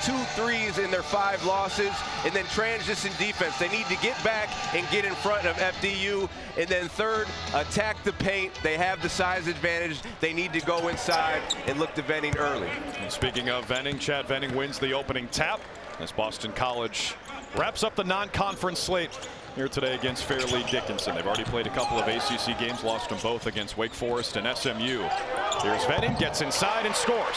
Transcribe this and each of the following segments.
2 threes in their 5 losses, and then transition defense. They need to get back and get in front of FDU. And then third, attack the paint. They have the size advantage. They need to go inside and look to Venning early. And speaking of Venning, Chad Venning wins the opening tap as Boston College wraps up the non-conference slate here today against Fairleigh Dickinson. They've already played a couple of ACC games, lost them both against Wake Forest and SMU. Here's Venning, gets inside and scores.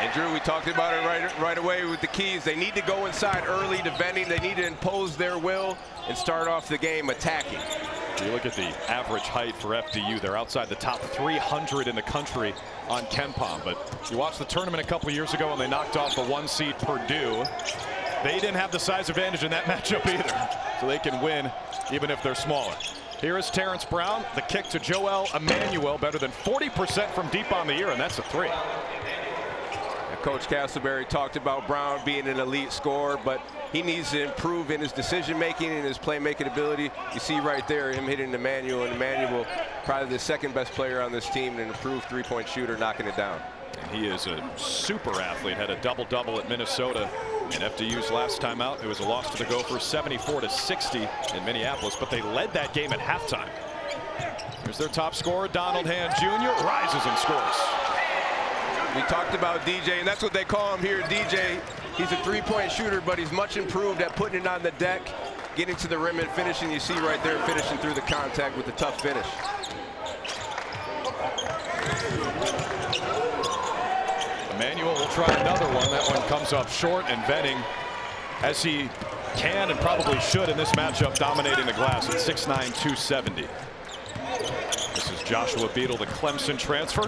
And Drew, we talked about it right away with the keys. They need to go inside early to Venning. They need to impose their will and start off the game attacking. You look at the average height for FDU. They're outside the top 300 in the country on KenPom. But you watched the tournament a couple years ago and they knocked off the 1 seed Purdue. They didn't have the size advantage in that matchup either. So they can win even if they're smaller. Here is Terrance Brown. The kick to Joel Emmanuel, better than 40% from deep on the year, and that's a 3. Coach Castleberry talked about Brown being an elite scorer, but he needs to improve in his decision making and his playmaking ability. You see right there him hitting Emmanuel, and Emmanuel probably the 2nd best player on this team, and an improved 3-point shooter, knocking it down. And he is a super athlete. Had a double-double at Minnesota in FDU's last time out. It was a loss to the Gophers, 74-60 in Minneapolis, but they led that game at halftime. Here's their top scorer, Donald Hand Jr. rises and scores. We talked about DJ, and that's what they call him here, DJ. He's a 3-point shooter, but he's much improved at putting it on the deck, getting to the rim and finishing. You see right there, finishing through the contact with a tough finish. Emmanuel will try another one. That one comes up short, and Venning, as he can and probably should in this matchup, dominating the glass at 6'9", 270. This is Joshua Beadle, the Clemson transfer.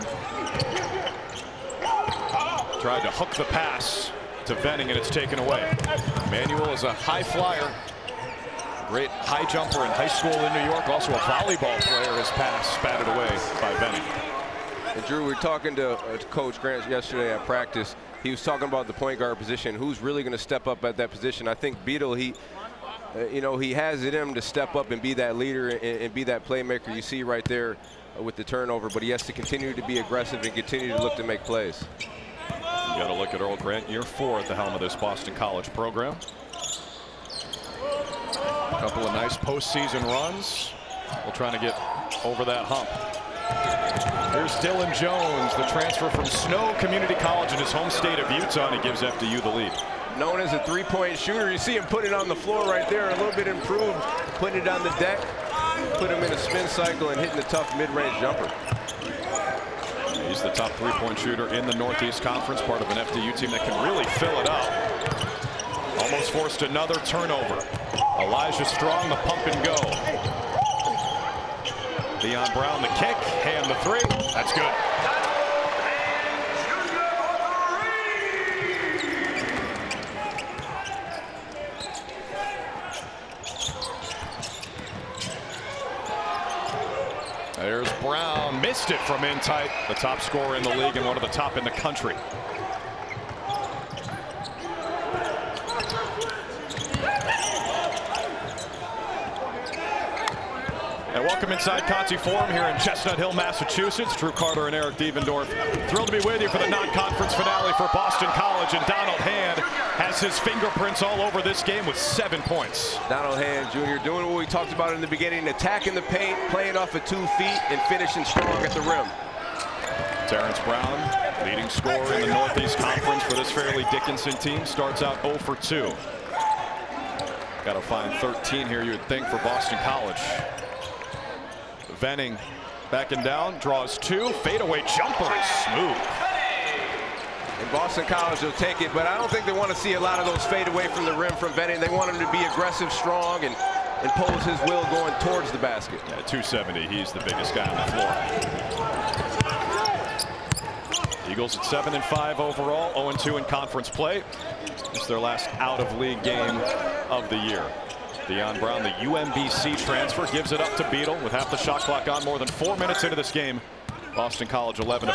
Tried to hook the pass to Venning, and it's taken away. Emmanuel is a high flyer. Great high jumper in high school in New York. Also a volleyball player. His pass spattered away by Venning. And Drew, we were talking to Coach Grant yesterday at practice. He was talking about the point guard position. Who's really going to step up at that position? I think Beadle, he has it in him to step up and be that leader and be that playmaker. You see right there with the turnover, but he has to continue to be aggressive and continue to look to make plays. You got to look at Earl Grant, year 4 at the helm of this Boston College program. A couple of nice postseason runs. We're trying to get over that hump. Here's Dylan Jones, the transfer from Snow Community College in his home state of Utah, and he gives FDU the lead. Known as a 3-point shooter, you see him put it on the floor right there, a little bit improved, putting it on the deck, put him in a spin cycle and hitting the tough mid-range jumper. He's the top 3-point shooter in the Northeast Conference, part of an FDU team that can really fill it up. Almost forced another turnover. Elijah Strong, the pump and go. Deion Brown, the kick, Hand the 3. That's good. There's Brown, missed it from in tight. The top scorer in the league and one of the top in the country. And welcome inside Conti Forum here in Chestnut Hill, Massachusetts. Drew Carter and Eric Devendorf thrilled to be with you for the non-conference finale for Boston College. And Donald Hand has his fingerprints all over this game with 7 points. Donald Hand Jr. doing what we talked about in the beginning, attacking the paint, playing off of 2 feet, and finishing strong at the rim. Terrence Brown, leading scorer in the Northeast Conference for this Fairleigh Dickinson team, starts out 0 for 2. Got to find 13 here, you would think, for Boston College. Venning backing down, draws 2, fadeaway jumper is smooth. And Boston College will take it, but I don't think they want to see a lot of those fade away from the rim from Venning. They want him to be aggressive, strong, and impose his will going towards the basket. Yeah, 270, he's the biggest guy on the floor. Eagles at 7-5 overall, 0-2 in conference play. It's their last out-of-league game of the year. Deion Brown, the UMBC transfer, gives it up to Beadle with half the shot clock on. More than 4 minutes into this game. Boston College 11-5.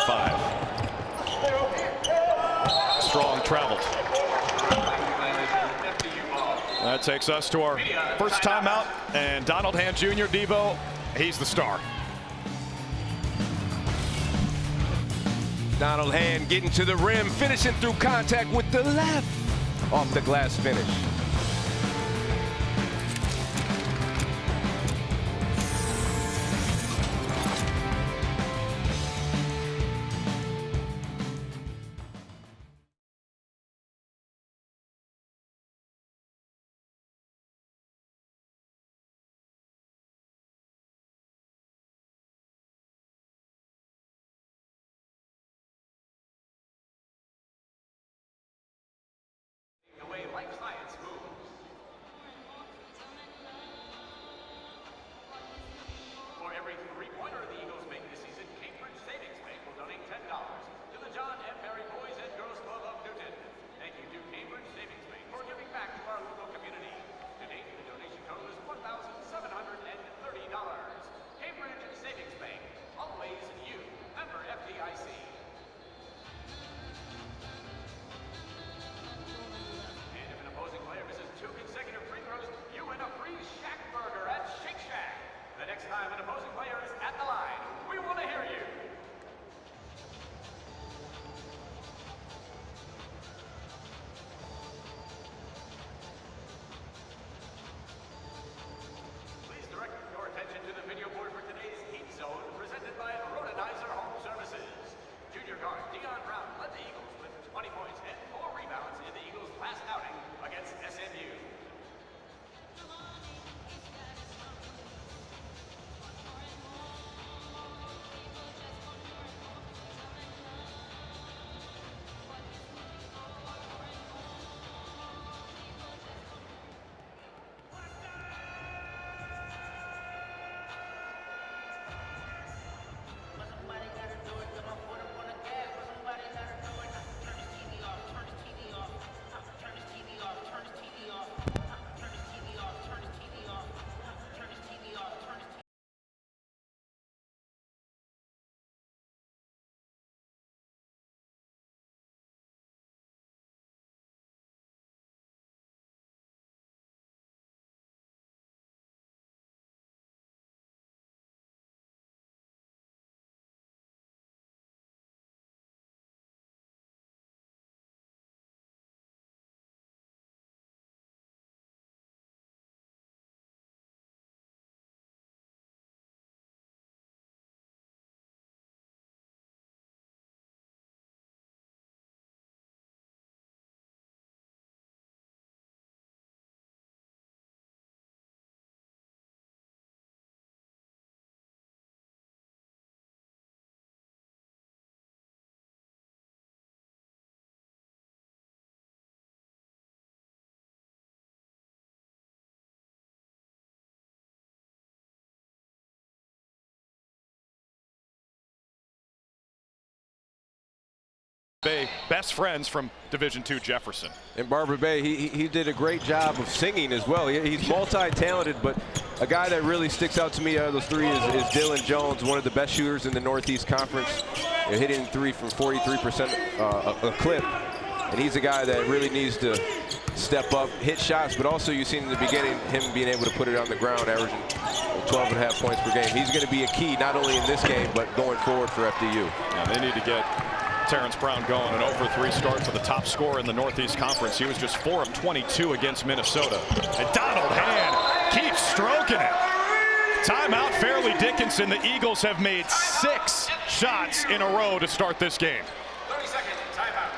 Strong traveled. That takes us to our first timeout, and Donald Hand Jr., Devo, he's the star. Donald Hand getting to the rim, finishing through contact with the left. off the glass finish. Bay, best friends from Division II Jefferson. And Barba-Bey, he did a great job of singing as well. He's multi-talented, but a guy that really sticks out to me out of those three is Dylan Jones, one of the best shooters in the Northeast Conference, hitting three from 43% a clip. And he's a guy that really needs to step up, hit shots, but also you've seen in the beginning him being able to put it on the ground, averaging 12.5 points per game. He's going to be a key not only in this game, but going forward for FDU. Yeah, they need to get Terrance Brown going, an 0-for-3 start for the top scorer in the Northeast Conference. He was just 4 of 22 against Minnesota. And Donald Hand keeps stroking it. Timeout, Fairleigh Dickinson. The Eagles have made 6 shots in a row to start this game. 30 seconds, timeout.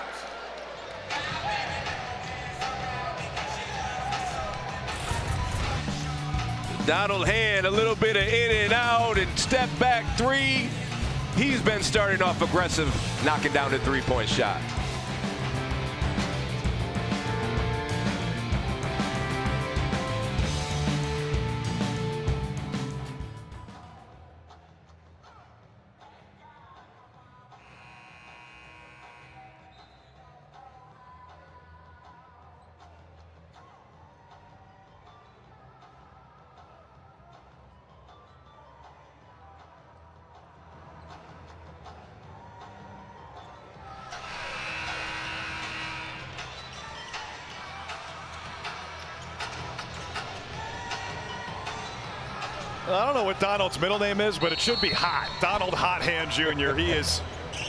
Donald Hand, a little bit of in and out and step back three. He's been starting off aggressive, knocking down the three-point shot. I don't know what Donald's middle name is, but it should be Hot. Donald Hot Hand Jr. He is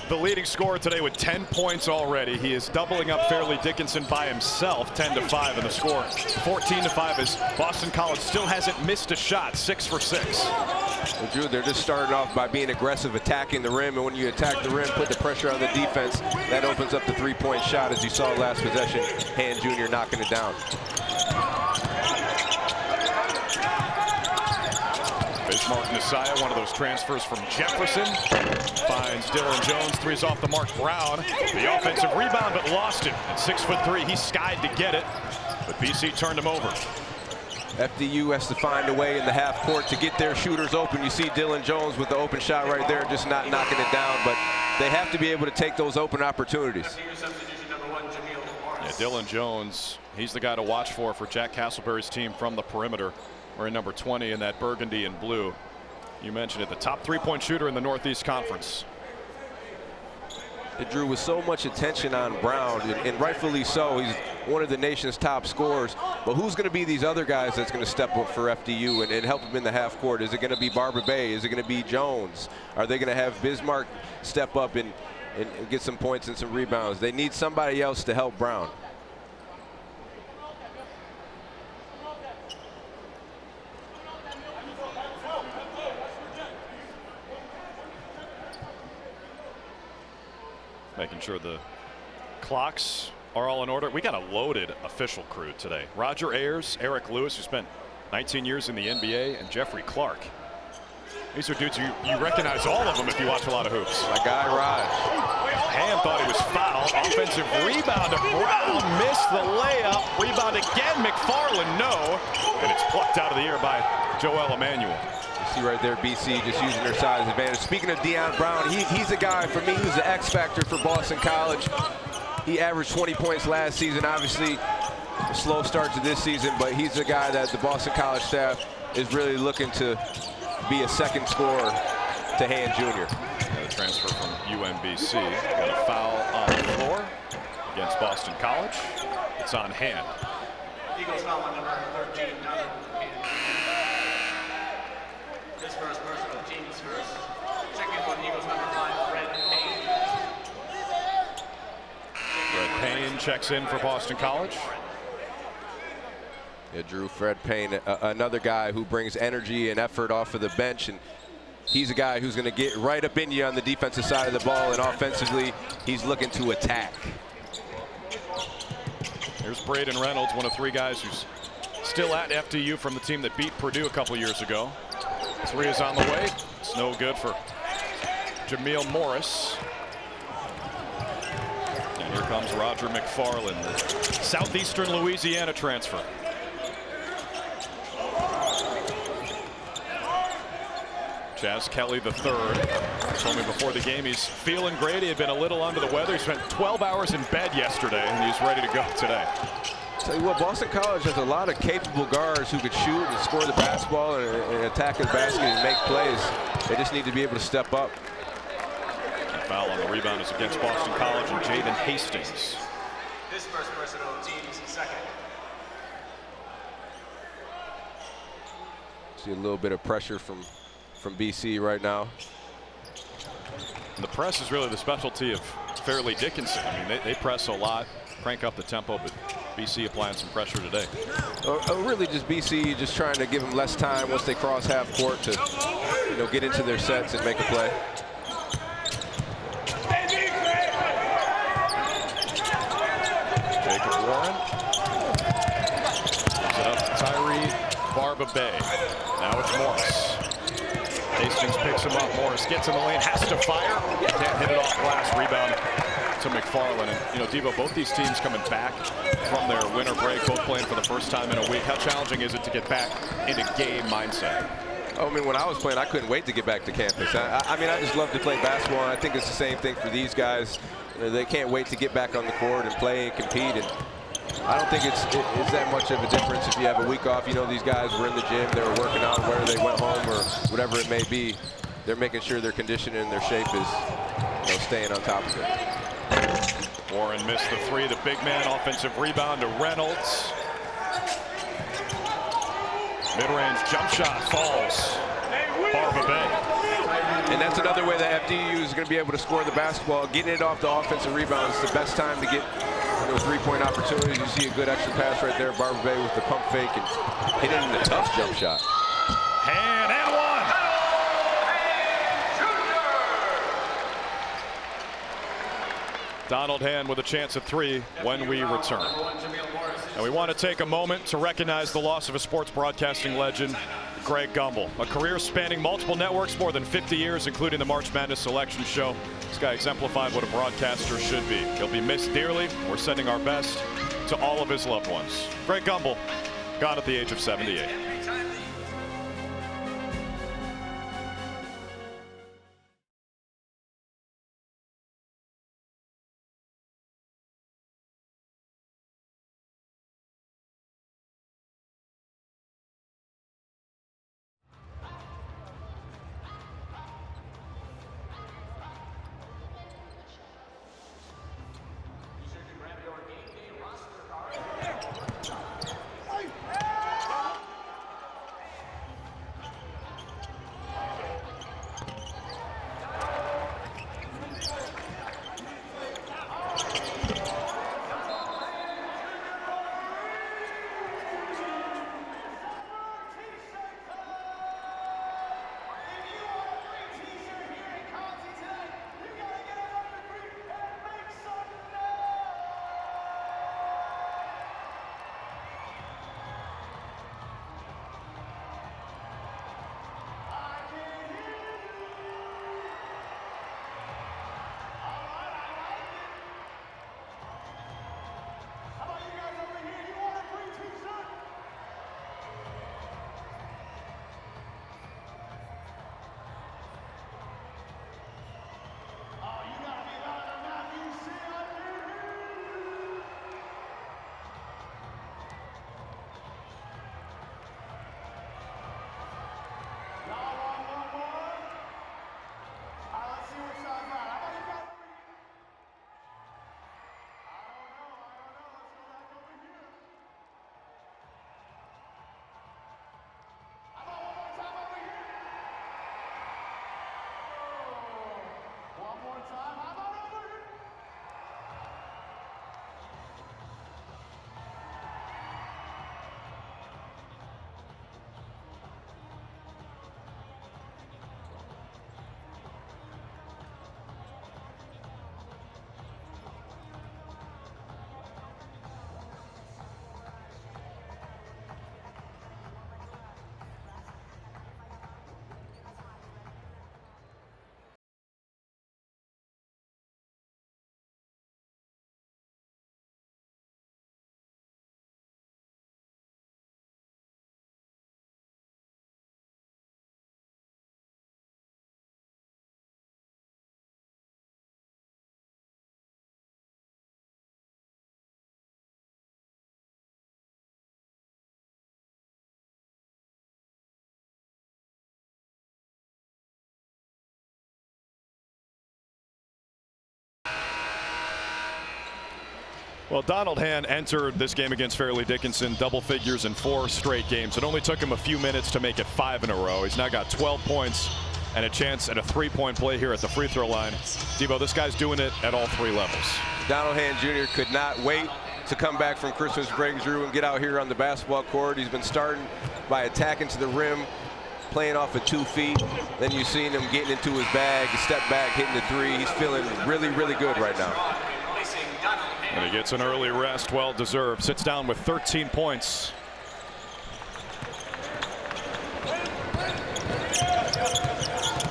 the leading scorer today with 10 points already. He is doubling up Fairleigh Dickinson by himself, 10-5 in the score. 14-5 as Boston College still hasn't missed a shot, 6 for 6. Well, Drew, they're just starting off by being aggressive, attacking the rim, and when you attack the rim, put the pressure on the defense, that opens up the three-point shot, as you saw last possession, Hand Jr. knocking it down. Bismarck Messiah, one of those transfers from Jefferson, finds Dylan Jones, threes off the mark. Brown, the offensive rebound, but lost it. At 6'3", he skied to get it, but BC turned him over. FDU has to find a way in the half court to get their shooters open. You see Dylan Jones with the open shot right there, just not knocking it down, but they have to be able to take those open opportunities. Yeah, Dylan Jones, he's the guy to watch for Jack Castleberry's team from the perimeter. Wearing number 20 in that burgundy and blue. You mentioned it, the top three-point shooter in the Northeast Conference. It drew with so much attention on Brown, and rightfully so. He's one of the nation's top scorers. But who's going to be these other guys that's going to step up for FDU and help him in the half court? Is it going to be Barba-Bey? Is it going to be Jones? Are they going to have Bismarck step up and get some points and some rebounds? They need somebody else to help Brown. Making sure the clocks are all in order. We got a loaded official crew today. Roger Ayers, Eric Lewis, who spent 19 years in the NBA, and Jeffrey Clark. These are dudes you recognize all of them if you watch a lot of hoops. My guy Raj. Ham thought he was fouled. Offensive rebound to Brown. Missed the layup. Rebound again. McFarland, no. And it's plucked out of the air by Joel Emmanuel. See right there, BC just using their size advantage. Speaking of Deion Brown, he's a guy, for me, who's the X factor for Boston College. He averaged 20 points last season. Obviously, a slow start to this season, but he's a guy that the Boston College staff is really looking to be a second scorer to Hand Jr. Got a transfer from UMBC. Got a foul on the floor against Boston College. It's on Hand. Eagles foul on number 13, Hand. His first personal, team's first. Second one, Eagles number 5, Fred Payne. Fred Payne checks in for Boston College. Yeah, Drew, Fred Payne, another guy who brings energy and effort off of the bench, and he's a guy who's going to get right up in you on the defensive side of the ball, and offensively, he's looking to attack. Here's Braden Reynolds, one of 3 guys who's still at FDU from the team that beat Purdue a couple years ago. 3 is on the way. It's no good for Jameel Morris. And here comes Roger McFarland, the Southeastern Louisiana transfer. Chaz Kelly III told me before the game he's feeling great. He had been a little under the weather. He spent 12 hours in bed yesterday, and he's ready to go today. Tell you what, Boston College has a lot of capable guards who could shoot and score the basketball and attack the basket and make plays. They just need to be able to step up. The foul on the rebound is against Boston College and Jaden Hastings. His first personal, team's second. See a little bit of pressure from BC right now. And the press is really the specialty of Fairleigh Dickinson. I mean, they press a lot, crank up the tempo, but BC applying some pressure today. Really just BC just trying to give them less time once they cross half court to, get into their sets and make a play. Jacob Warren. Gives it up to Tyree Barba-Bey. Now it's Morris. Hastings picks him up. Morris gets in the lane, has to fire. Can't hit it off glass. Rebound to McFarland. And, Devo, both these teams coming back from their winter break, both playing for the first time in a week. How challenging is it to get back into game mindset? I mean, when I was playing, I couldn't wait to get back to campus. I mean, I just love to play basketball, and I think it's the same thing for these guys. They can't wait to get back on the court and play and compete. And I don't think it's that much of a difference if you have a week off. These guys were in the gym, they were working out, whether they went home or whatever it may be. They're making sure their conditioning and their shape is staying on top of it. Warren missed the 3. The big man, offensive rebound to Reynolds. Mid-range jump shot falls. Barba-Bey. And that's another way that FDU is going to be able to score the basketball. Getting it off the offensive rebound is the best time to get three-point opportunities. You see a good extra pass right there. Barba-Bey with the pump fake and hitting the tough jump shot. Hand and one. Donald Hand with a chance at 3 when we return. And we want to take a moment to recognize the loss of a sports broadcasting legend, Greg Gumble. A career spanning multiple networks, more than 50 years, including the March Madness selection show. This guy exemplified what a broadcaster should be. He'll be missed dearly. We're sending our best to all of his loved ones. Greg Gumble, gone at the age of 78. Well, Donald Hand entered this game against Fairleigh Dickinson double figures in 4 straight games. It only took him a few minutes to make it 5 in a row. He's now got 12 points and a chance at a 3-point play here at the free throw line. Debo, this guy's doing it at all 3 levels. Donald Hand Jr. could not wait to come back from Christmas break, Drew, and get out here on the basketball court. He's been starting by attacking to the rim, playing off of 2 feet. Then you've seen him getting into his bag, step back, hitting the 3. He's feeling really, really good right now. And he gets an early rest, well deserved. Sits down with 13 points.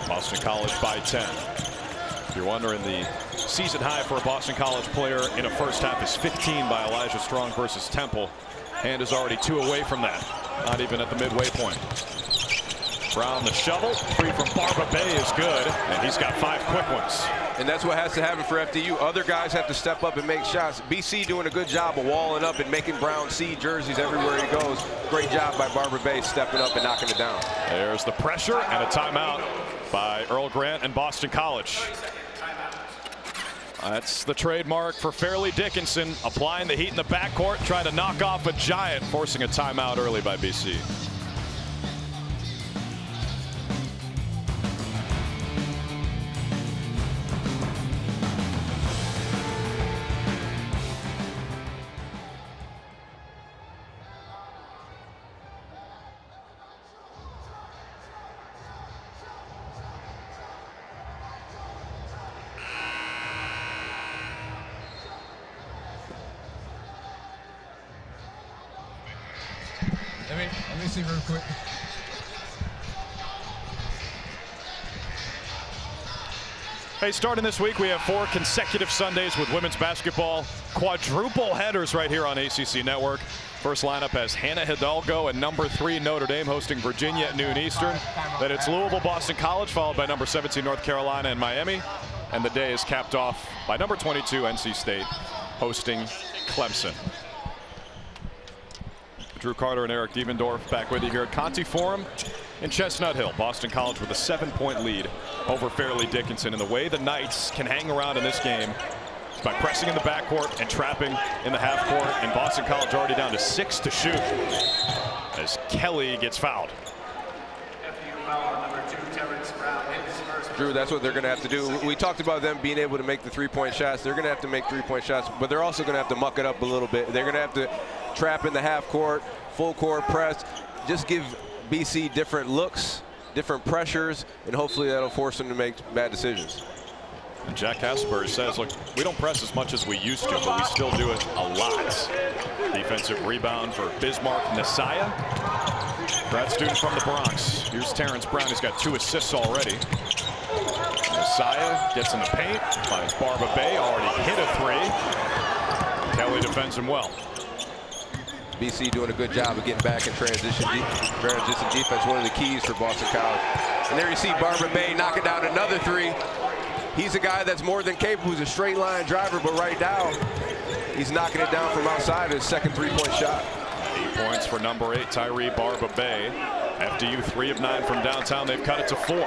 Boston College by 10. If you're wondering, the season high for a Boston College player in a first half is 15 by Elijah Strong versus Temple. Hand is already 2 away from that, not even at the midway point. Brown the shovel, 3 from Barba-Bey is good, and he's got 5 quick ones. And that's what has to happen for FDU. Other guys have to step up and make shots. BC doing a good job of walling up and making Brown see jerseys everywhere he goes. Great job by Barba-Bey stepping up and knocking it down. There's the pressure and a timeout by Earl Grant and Boston College. That's the trademark for Fairleigh Dickinson, applying the heat in the backcourt, trying to knock off a giant, forcing a timeout early by BC. Let me see real quick. Hey, starting this week, we have 4 consecutive Sundays with women's basketball. Quadruple headers right here on ACC Network. First lineup has Hannah Hidalgo and number 3 Notre Dame hosting Virginia at noon Eastern. Then it's Louisville, Boston College, followed by number 17 North Carolina and Miami. And the day is capped off by number 22 NC State hosting Clemson. Drew Carter and Eric Dievendorf back with you here at Conti Forum in Chestnut Hill. Boston College with a 7-point lead over Fairleigh Dickinson. And the way the Knights can hang around in this game is by pressing in the backcourt and trapping in the half court. And Boston College already down to 6 to shoot as Kelly gets fouled. FDU foul on number 2, Terrance Brown, his first. Drew, that's what they're going to have to do. We talked about them being able to make the three-point shots. They're going to have to make three-point shots, but they're also going to have to muck it up a little bit. They're going to have to trap in the half court, full court press, just give BC different looks, different pressures, and hopefully that'll force them to make bad decisions. And Jack Hasselberg says, look, we don't press as much as we used to, but we still do it a lot. Defensive rebound for Bismarck Nasaya, grad student from the Bronx. Here's Terrance Brown. He's got 2 assists already. Nasaya gets in the paint, finds Barba-Bey, already hit a 3. Kelly defends him well. BC doing a good job of getting back in transition defense, one of the keys for Boston College. And there you see Barba-Bey knocking down another 3. He's a guy that's more than capable. He's a straight line driver, but right now he's knocking it down from outside his second 3-point shot. 8 points for number 8 Tyree Barba-Bey. FDU 3 of 9 from downtown. They've cut it to 4.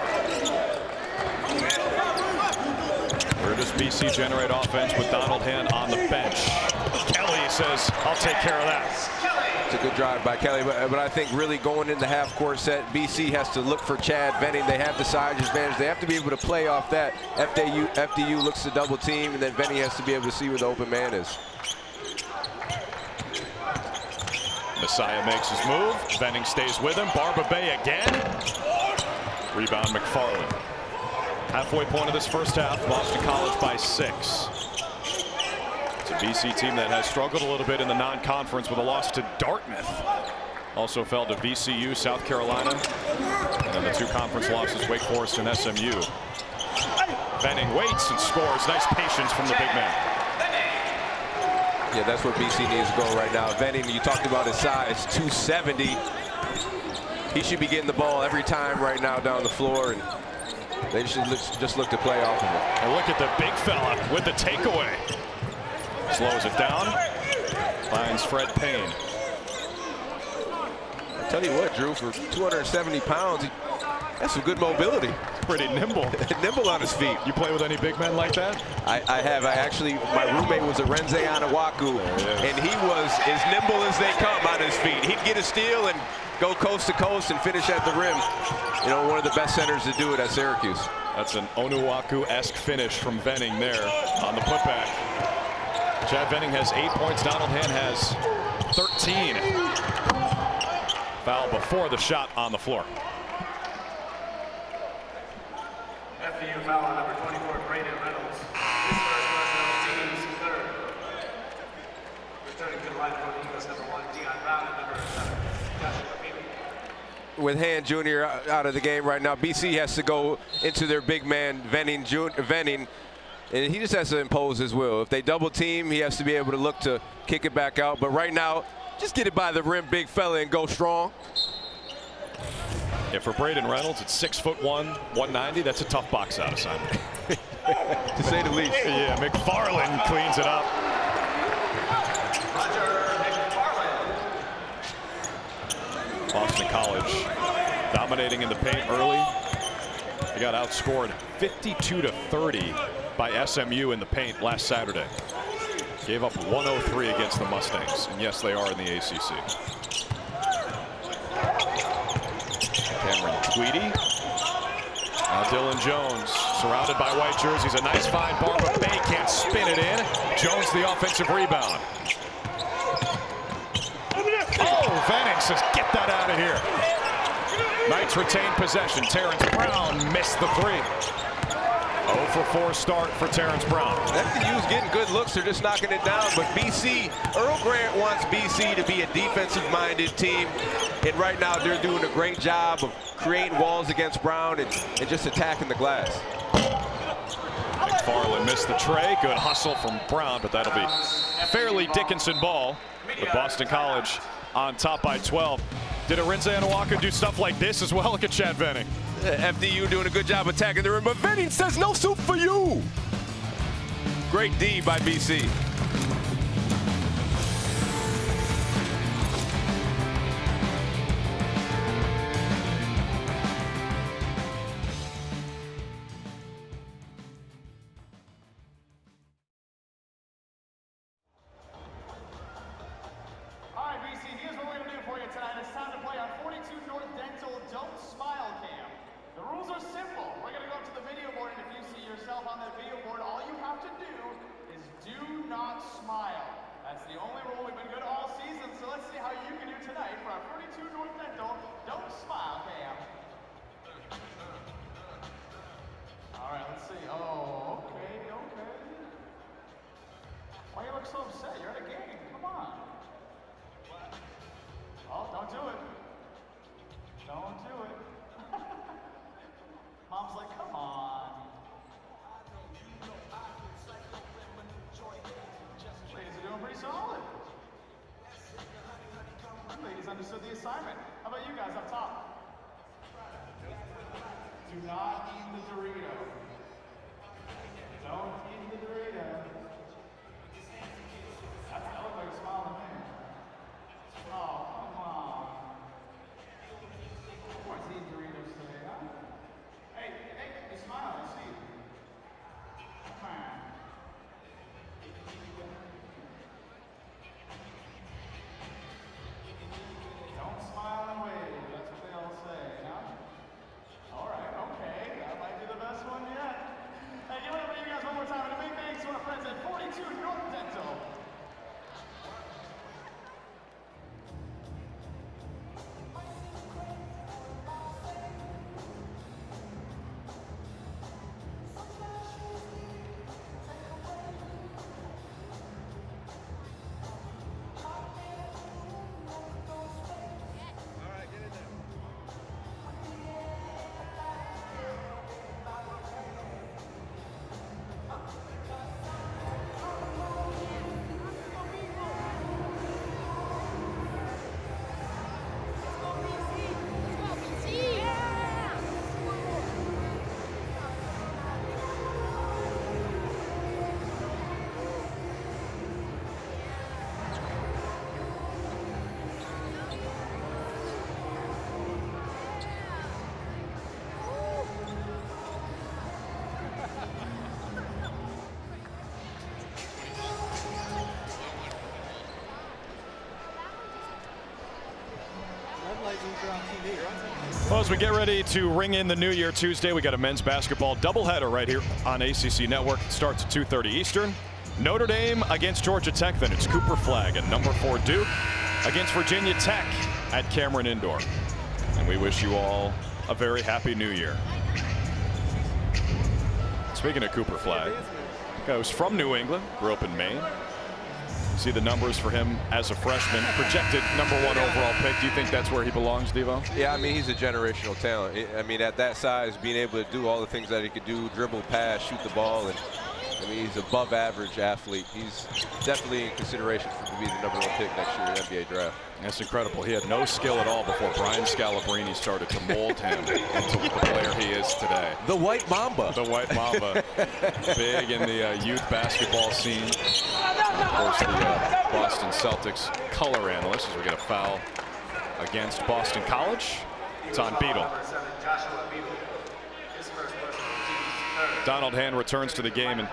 Where does BC generate offense with Donald Hand on the bench? Kelly says, I'll take care of that. It's a good drive by Kelly, but I think really going in the half-court set, BC has to look for Chad Venning. They have the size advantage. They have to be able to play off that. FDU looks to double team, and then Venning has to be able to see where the open man is. Messiah makes his move. Venning stays with him. Barba-Bey again. Rebound McFarland. Halfway point of this first half, Boston College by 6. It's a BC team that has struggled a little bit in the non-conference with a loss to Dartmouth. Also fell to VCU, South Carolina, and then the 2 conference losses, Wake Forest and SMU. Venning waits and scores. Nice patience from the big man. Yeah, that's where BC needs to go right now. Venning, you talked about his size, 270. He should be getting the ball every time right now down the floor, and they should just look to play off of it. And look at the big fella with the takeaway. Slows it down. Finds Fred Payne. I tell you what, Drew, for 270 pounds, that's some good mobility. Pretty nimble. Nimble on his feet. You play with any big men like that? I have. My roommate was a Renze Anawaku, and he was as nimble as they come on his feet. He'd get a steal and go coast to coast and finish at the rim. You know, one of the best centers to do it at Syracuse. That's an Onuaku-esque finish from Venning there on the putback. Chad Venning has 8 points. Donald Hand has 13. Foul before the shot on the floor. FDU foul on number 24, Braden Reynolds. His first personal, team's 3rd. Returning to the line for the Eagles, number 1, Deion Brown, and number 7, Joshua Payne. With Hand Jr. out of the game right now, BC has to go into their big man, Venning, and he just has to impose his will. If they double team, he has to be able to look to kick it back out. But right now, just get it by the rim, big fella, and go strong. Yeah, for Braden Reynolds, it's 6'1", 190. That's a tough box out assignment. To say the least. Yeah, McFarland cleans it up. Boston College dominating in the paint early. They got outscored 52-30 by SMU in the paint last Saturday. Gave up 103 against the Mustangs, and yes, they are in the ACC. Cameron Tweedy. Now Dylan Jones, surrounded by white jerseys. A nice find. Barba-Bey can't spin it in. Jones the offensive rebound. Oh, Venning says, get that out of here. Knights retain possession. Terrence Brown missed the 3. 0 for 4 start for Terrance Brown. FDU's getting good looks. They're just knocking it down. But BC, Earl Grant wants BC to be a defensive-minded team. And right now they're doing a great job of creating walls against Brown and just attacking the glass. McFarland missed the tray. Good hustle from Brown, but that'll be Fairleigh Dickinson ball with Boston College on top by 12. Did Arinze Anawaka do stuff like this as well? Look at Chad Venning. FDU doing a good job attacking the rim, but Venning says no soup for you. Great D by BC. All right, BC, here's what we're going to do for you tonight. It's time to play our 42 North Dental Don't Smile Cam. The rules are simple. We're going to go up to the video board, and if you see yourself on that video board, all you have to do is do not smile. That's the only rule. We've been good all season, so let's see how you can do tonight for our 42 North Dental Don't Smile Cam. All right, let's see. Oh, okay. Why you look so upset? You're at a game. Come on. Oh, don't do it. Don't do it. Mom's like, come on. Ladies are doing pretty solid. Ladies understood the assignment. How about you guys up top? Do not eat the Dorito. Don't eat the Dorito. That looked like a smile to me. Oh, come on. Everyone's eating Doritos today, huh? Hey, you smile, I see. Come on. Don't smile and wave. That's what they all say, huh? All right, okay. That might be the best one yet. Hey, give it up for you guys one more time. And a big thanks to our friends at 42 North Dental. Well, as we get ready to ring in the new year Tuesday, we got a men's basketball doubleheader right here on ACC Network. It starts at 2:30 Eastern. Notre Dame against Georgia Tech, then it's Cooper Flagg and number 4 Duke against Virginia Tech at Cameron Indoor. And we wish you all a very happy new year. Speaking of Cooper Flagg, guy was from New England, grew up in Maine. See the numbers for him as a freshman, projected number 1 overall pick. Do you think that's where he belongs, Devo? Yeah, I mean, he's a generational talent. I mean, at that size, being able to do all the things that he could do, dribble, pass, shoot the ball, and I mean, he's above average athlete. He's definitely in consideration for to be the number 1 pick next year in the NBA draft. That's incredible. He had no skill at all before Brian Scalabrine started to mold him into the player he is today. The White Mamba. The White Mamba. Big in the youth basketball scene. And of course, the Boston Celtics color analyst as we get a foul against Boston College. It's on Beadle. Donald Hand returns to the game, and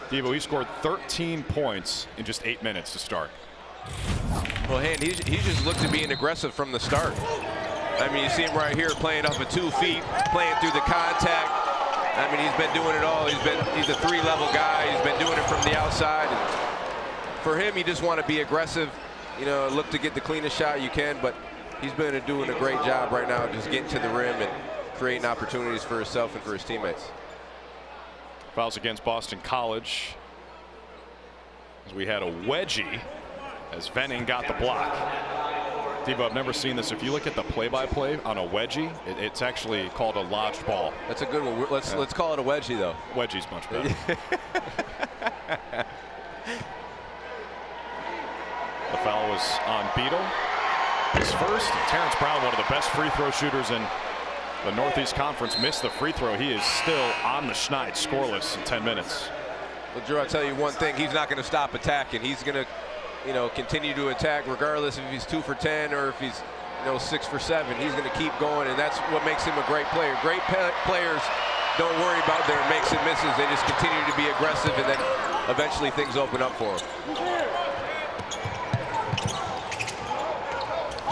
Devo, he scored 13 points in just 8 minutes to start. Well, Hand, he just looked at being aggressive from the start. I mean, you see him right here playing off of 2 feet, playing through the contact. I mean, he's been doing it all. He's a 3-level guy. He's been doing it from the outside. And for him, you just want to be aggressive. You know, look to get the cleanest shot you can. But he's been doing a great job right now, just getting to the rim and creating opportunities for himself and for his teammates. Fouls against Boston College. As we had a wedgie as Venning got the block. Devo, I've never seen this. If you look at the play-by-play on a wedgie, it's actually called a lodged ball. That's a good one. Let's call it a wedgie, though. Wedgie's much better. The foul was on Beadle. His first. Terrance Brown, one of the best free throw shooters in the Northeast Conference, missed the free throw. He is still on the schneid, scoreless in 10 minutes. Well, Drew, I'll tell you one thing. He's not going to stop attacking. He's going to, continue to attack regardless if he's 2 for 10 or if he's, 6 for 7. He's going to keep going, and that's what makes him a great player. Great players don't worry about their makes and misses. They just continue to be aggressive, and then eventually things open up for them.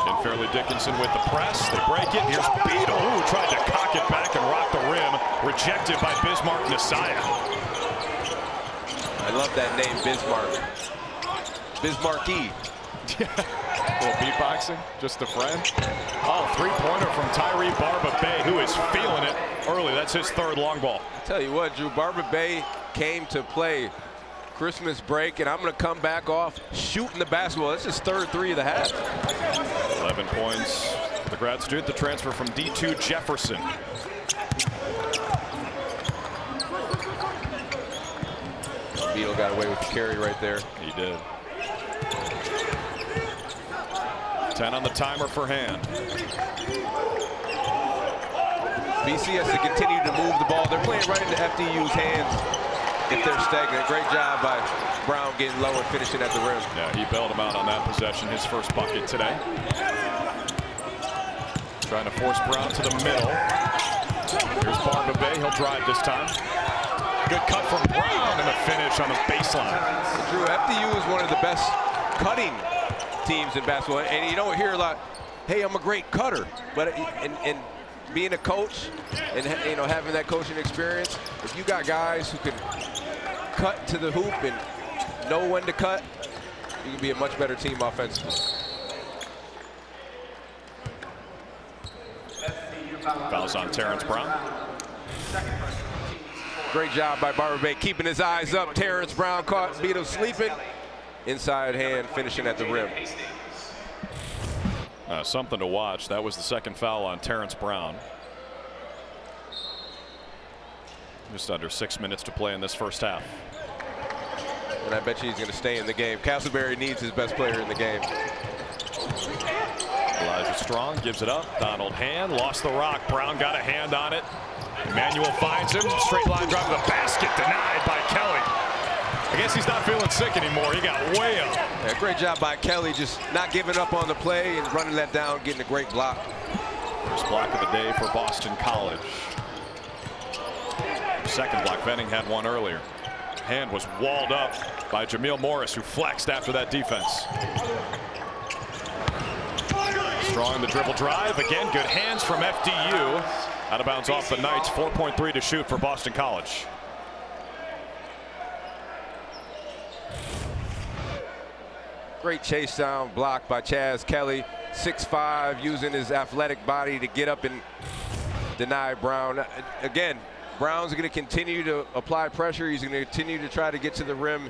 And Fairleigh Dickinson with the press. They break it. Here's Beadle, who tried to cock it back and rock the rim. Rejected by Bismarck Nasiah. I love that name, Bismarck. Bismarcky. A little beatboxing, just a friend. Oh, three-pointer from Barba-Bey, who is feeling it early. That's his third long ball. I tell you what, Drew, Barba-Bey came to play Christmas break, and I'm going to come back off shooting the basketball. That's his third 3 of the half. 11 points. The grad student, the transfer from D2 Jefferson. Beadle got away with the carry right there. He did. 10 on the timer for Hand. BC has to continue to move the ball. They're playing right into FDU's hands if they're stagnant. Great job by Brown getting low and finishing at the rim. Yeah, he bailed him out on that possession, his first bucket today. Trying to force Brown to the middle. Here's Barba-Bey. He'll drive this time. Good cut from Brown and a finish on the baseline. Drew, FDU is one of the best cutting teams in basketball, and you don't hear a lot, hey, I'm a great cutter, but and being a coach and having that coaching experience, if you got guys who can cut to the hoop and know when to cut, you can be a much better team offensively. Fouls on Terrence Brown. Great job by Barba-Bey keeping his eyes up. Terrence Brown caught Beadle sleeping. Inside hand, finishing at the rim. Something to watch. That was the second foul on Terrence Brown. Just under 6 minutes to play in this first half. And I bet you he's going to stay in the game. Castleberry needs his best player in the game. Elijah Strong gives it up. Donald Hand lost the rock. Brown got a hand on it. Emmanuel finds him. Straight line drive to the basket. Denied by Kelly. I guess he's not feeling sick anymore. He got way up. Yeah, great job by Kelly, just not giving up on the play and running that down, getting a great block. First block of the day for Boston College. Second block, Venning had one earlier. Hand was walled up by Jameel Morris, who flexed after that defense. Strong in the dribble drive. Again, good hands from FDU. Out of bounds off the Knights. 4.3 to shoot for Boston College. Great chase down block by Chaz Kelly. 6'5", using his athletic body to get up and deny Brown. Again, Brown's going to continue to apply pressure. He's going to continue to try to get to the rim.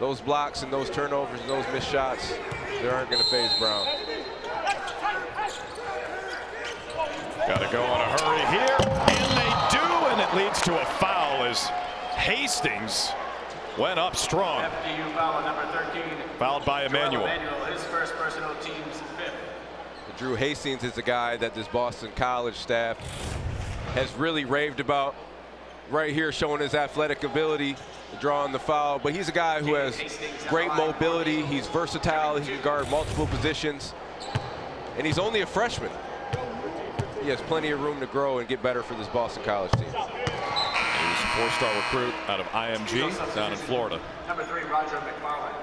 Those blocks and those turnovers and those missed shots, they aren't going to faze Brown. Got to go in a hurry here, and they do, and it leads to a foul as Hastings went up strong. FDU foul number 13. Fouled by Emmanuel. His first personal, team's 5th. Drew Hastings is the guy that this Boston College staff has really raved about. Right here, showing his athletic ability, drawing the foul. But he's a guy who has great mobility. He's versatile. He can guard multiple positions. And he's only a freshman. He has plenty of room to grow and get better for this Boston College team. He was a 4-star recruit out of IMG down in Florida. Number 3, Roger McFarland.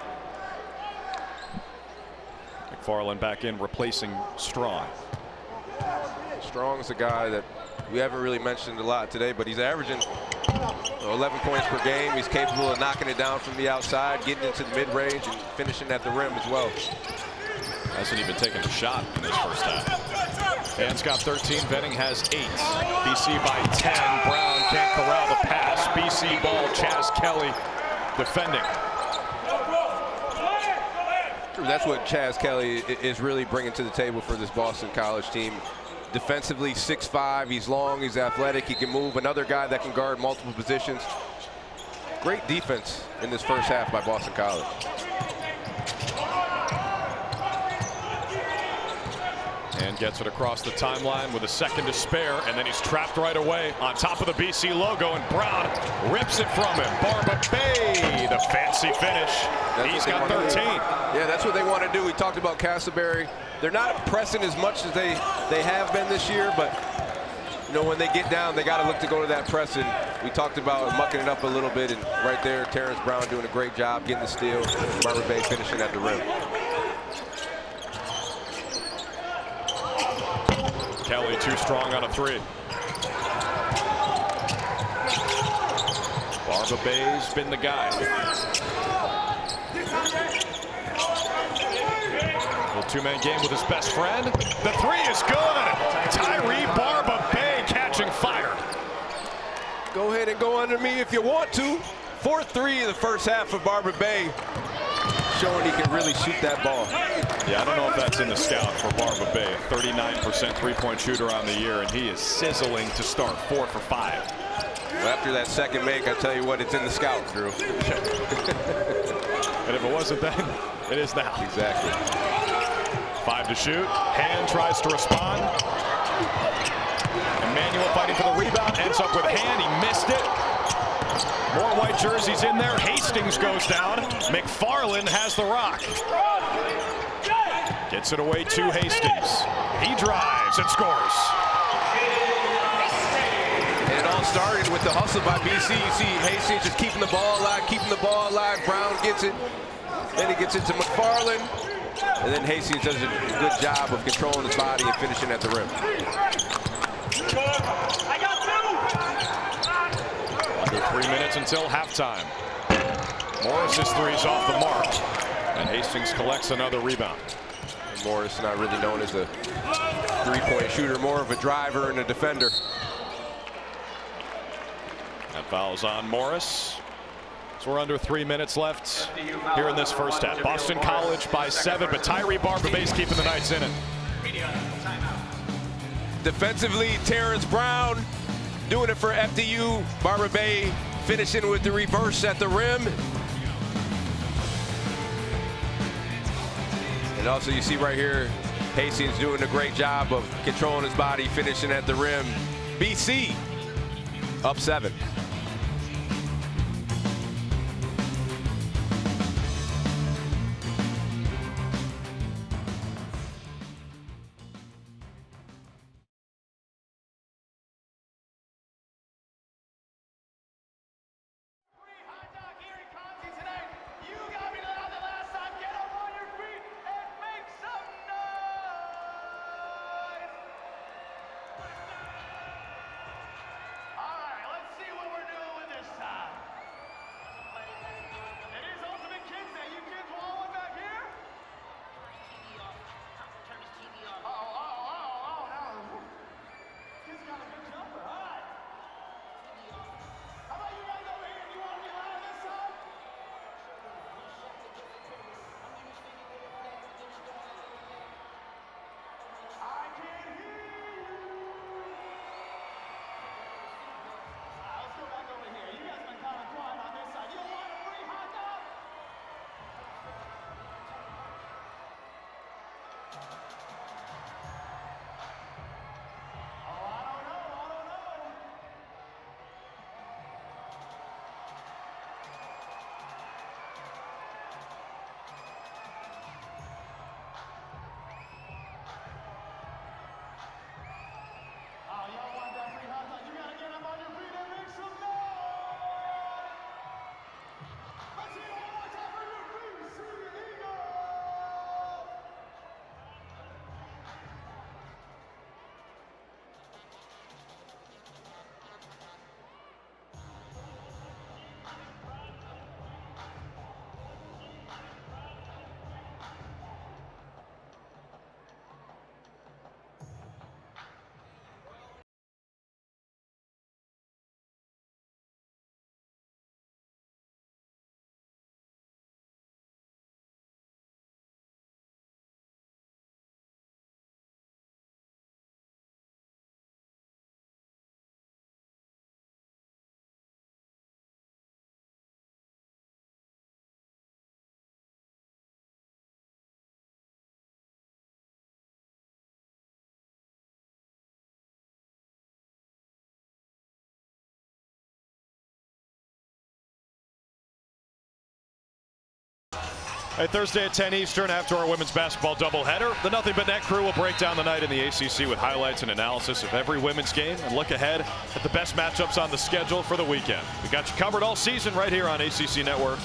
McFarland back in, replacing Strong. Strong's a guy that we haven't really mentioned a lot today, but he's averaging 11 points per game. He's capable of knocking it down from the outside, getting into the mid-range, and finishing at the rim as well. Hasn't even taken a shot in this first half. Payne's got 13. Venning has 8. BC by 10. Brown can't corral the pass. BC ball. Chaz Kelly defending. That's what Chaz Kelly is really bringing to the table for this Boston College team. Defensively, 6'5". He's long. He's athletic. He can move. Another guy that can guard multiple positions. Great defense in this first half by Boston College. And gets it across the timeline with a second to spare, and then he's trapped right away on top of the BC logo, and Brown rips it from him. Barba-Bey, the fancy finish. He's got 13. Yeah, that's what they want to do. We talked about Castleberry. They're not pressing as much as they have been this year, but you know, when they get down, they got to look to go to that press, and we talked about mucking it up a little bit, and right there, Terrance Brown doing a great job getting the steal. Barba-Bey finishing at the rim. Kelly too strong on a 3. Barba-Bey's been the guy. Little two-man game with his best friend. The 3 is good. Barba-Bey catching fire. Go ahead and go under me if you want to. 4-3 in the first half for Barba-Bey, showing he can really shoot that ball. Yeah, I don't know if that's in the scout for Barba-Bey. 39% three-point shooter on the year, and he is sizzling to start. 4 for 5. Well, after that second make, I tell you what, it's in the scout, Drew. And if it wasn't then, it is now. Exactly. 5 to shoot. Hand tries to respond. Emmanuel fighting for the rebound, ends up with Hand. He missed it. More white jerseys in there. Hastings goes down. McFarland has the rock. Gets it away to Hastings. He drives and scores. And it all started with the hustle by BC. You see Hastings just keeping the ball alive, Brown gets it. Then he gets it to McFarland. And then Hastings does a good job of controlling his body and finishing at the rim. Under 3 minutes until halftime. Morris's 3's off the mark. And Hastings collects another rebound. And Morris not really known as a three-point shooter, more of a driver and a defender. That foul's on Morris. So we're under 3 minutes left here in this first half. Boston College by 7, but Barba-Bey's keeping the Knights in it. Defensively, Terrence Brown doing it for FDU. Barba-Bey finishing with the reverse at the rim. And also you see right here, Hastings doing a great job of controlling his body, finishing at the rim. BC up 7. All right, let's see what we're Hey, Thursday at 10 Eastern, after our women's basketball doubleheader, the Nothing But Net crew will break down the night in the ACC with highlights and analysis of every women's game and look ahead at the best matchups on the schedule for the weekend. We got you covered all season right here on ACC Network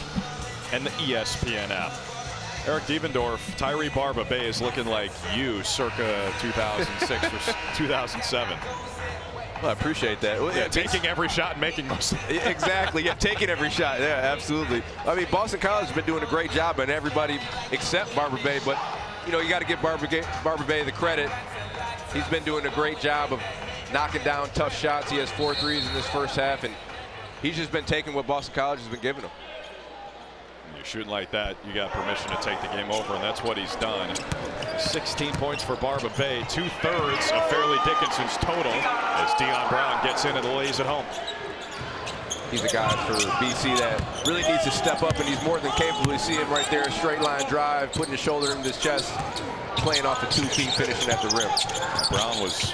and the ESPN app. Eric Devendorf, Tyree Barba-Bey is looking like you circa 2006 or 2007. Well, I appreciate that. Well, yeah, taking every shot and making most of it. Exactly. Yeah, taking every shot. Yeah, absolutely. I mean, Boston College has been doing a great job, and everybody except Barba-Bey. But, you know, you got to give Barba-Bey the credit. He's been doing a great job of knocking down tough shots. He has 4 threes in this first half, and he's just been taking what Boston College has been giving him. You're shooting like that, you got permission to take the game over, and that's what he's done. 16 points for Barba-Bey, 2/3 of Fairleigh Dickinson's total as Terrance Brown gets in and lays it home. He's a guy for BC that really needs to step up, and he's more than capable. You see him right there, straight line drive, putting his shoulder into his chest, playing off of 2 feet, finishing at the rim. Brown was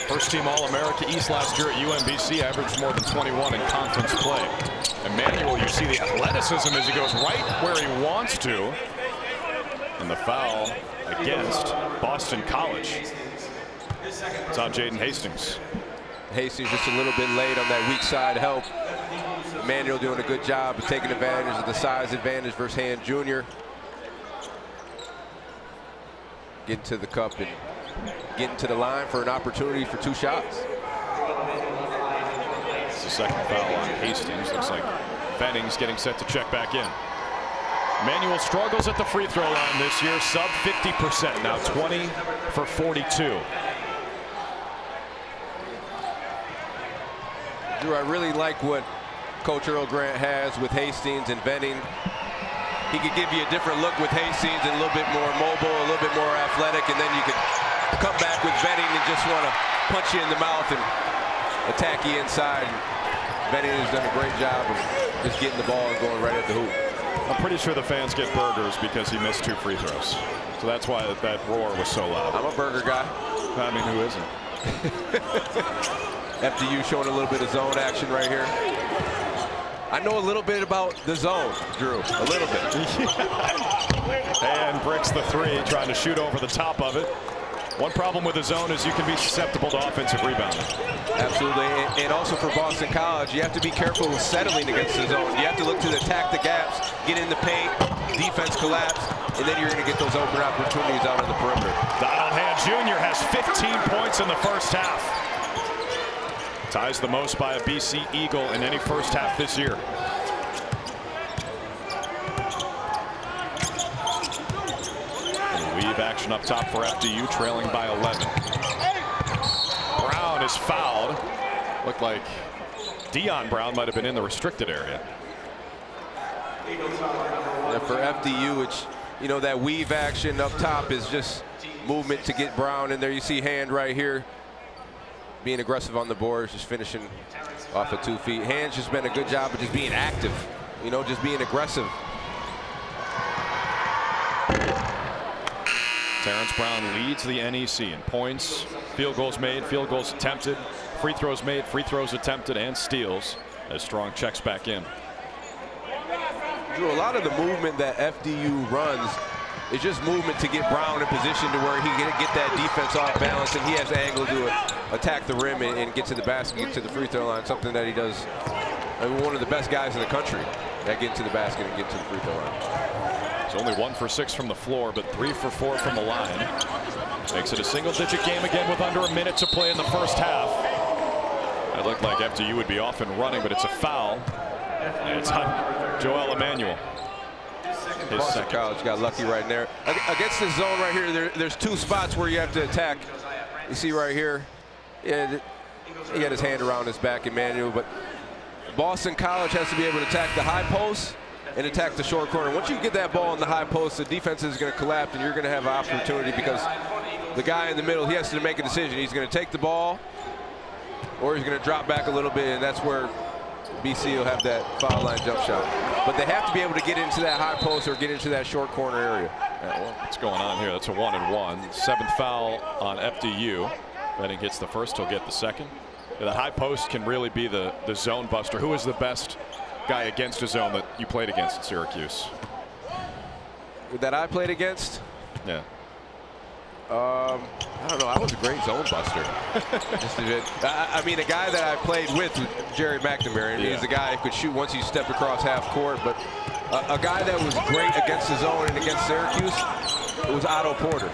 first-team All-America East last year at UMBC, averaged more than 21 in conference play. Emmanuel, you see the athleticism as he goes right where he wants to. And the foul against Boston College. It's on Jaden Hastings. Hastings just a little bit late on that weak side help. Emmanuel doing a good job of taking advantage of the size advantage versus Hand Jr. Getting to the cup and getting to the line for an opportunity for 2 shots. It's the second foul on Hastings. Looks like Venning's getting set to check back in. Emmanuel struggles at the free throw line this year, sub 50%, now 20 for 42. Drew, I really like what Coach Earl Grant has with Hastings and Venning. He could give you a different look with Hastings and a little bit more mobile, a little bit more athletic, and then you could come back with Venning and just want to punch you in the mouth and attack you inside. Venning has done a great job of just getting the ball and going right at the hoop. I'm pretty sure the fans get burgers because he missed 2 free throws. So that's why that roar was so loud. I'm a burger guy. I mean, who isn't? FDU showing a little bit of zone action right here. I know a little bit about the zone, Drew, a little bit. And breaks the 3, trying to shoot over the top of it. One problem with the zone is you can be susceptible to offensive rebounding. Absolutely, and also for Boston College, you have to be careful with settling against the zone. You have to look to attack the gaps, get in the paint, defense collapse, and then you're going to get those open opportunities out on the perimeter. Donald Hand Jr. has 15 points in the first half. Ties the most by a BC Eagle in any first half this year. Weave action up top for FDU, trailing by 11. Brown is fouled. Looked like Terrance Brown might have been in the restricted area. Yeah, for FDU, it's, you know, that weave action up top is just movement to get Brown in there. You see Hand right here being aggressive on the boards, just finishing off of 2 feet. Hand's just been a good job of just being active, you know, just being aggressive. Terrance Brown leads the NEC in points, field goals made, field goals attempted, free throws made, free throws attempted, and steals as Strong checks back in. Drew, a lot of the movement that FDU runs is just movement to get Brown in position to where he can get that defense off balance, and he has angle to attack the rim and get to the basket, get to the free throw line, something that he does. I mean, one of the best guys in the country at getting to the basket and get to the free throw line. It's only 1 for 6 from the floor, but 3 for 4 from the line. Makes it a single-digit game again with under a minute to play in the first half. It looked like FDU would be off and running, but it's a foul. And it's on Joel Emmanuel. Boston College got lucky right there. Against the zone right here, there's 2 spots where you have to attack. You see right here, yeah, he got his hand around his back, Emmanuel, but Boston College has to be able to attack the high post and attack the short corner. Once you get that ball in the high post, the defense is going to collapse, and you're going to have an opportunity because the guy in the middle, he has to make a decision. He's going to take the ball, or he's going to drop back a little bit, and that's where BC will have that foul line jump shot. But they have to be able to get into that high post or get into that short corner area. Yeah, well, what's going on here? That's a 1-and-1. 7th foul on FDU. Venning gets the first, he'll get the second. Yeah, that high post can really be the zone buster. Who is the best guy against a zone that you played against at Syracuse? that I played against. Yeah. I don't know. I was a great zone buster. Just a bit. I mean, a guy that I played with was Jerry McNamara. And he's a guy who could shoot once he stepped across half court. But a guy that was great against the zone and against Syracuse, it was Otto Porter.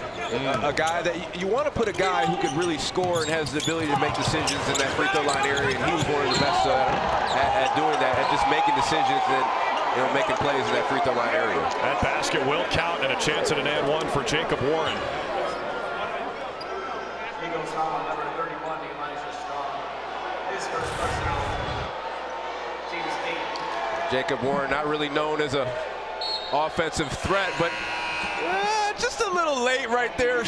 A guy that you want to put a guy who could really score and has the ability to make decisions in that free throw line area. And he was one of the best at doing that, at just making decisions and making plays in that free throw line area. That basket will count, and a chance at an and one for Jacob Warren. Eagles foul number 31, Elijah Strong. His first personal. Team's 8. Jacob Warren, not really known as a offensive threat, but just a little late right there.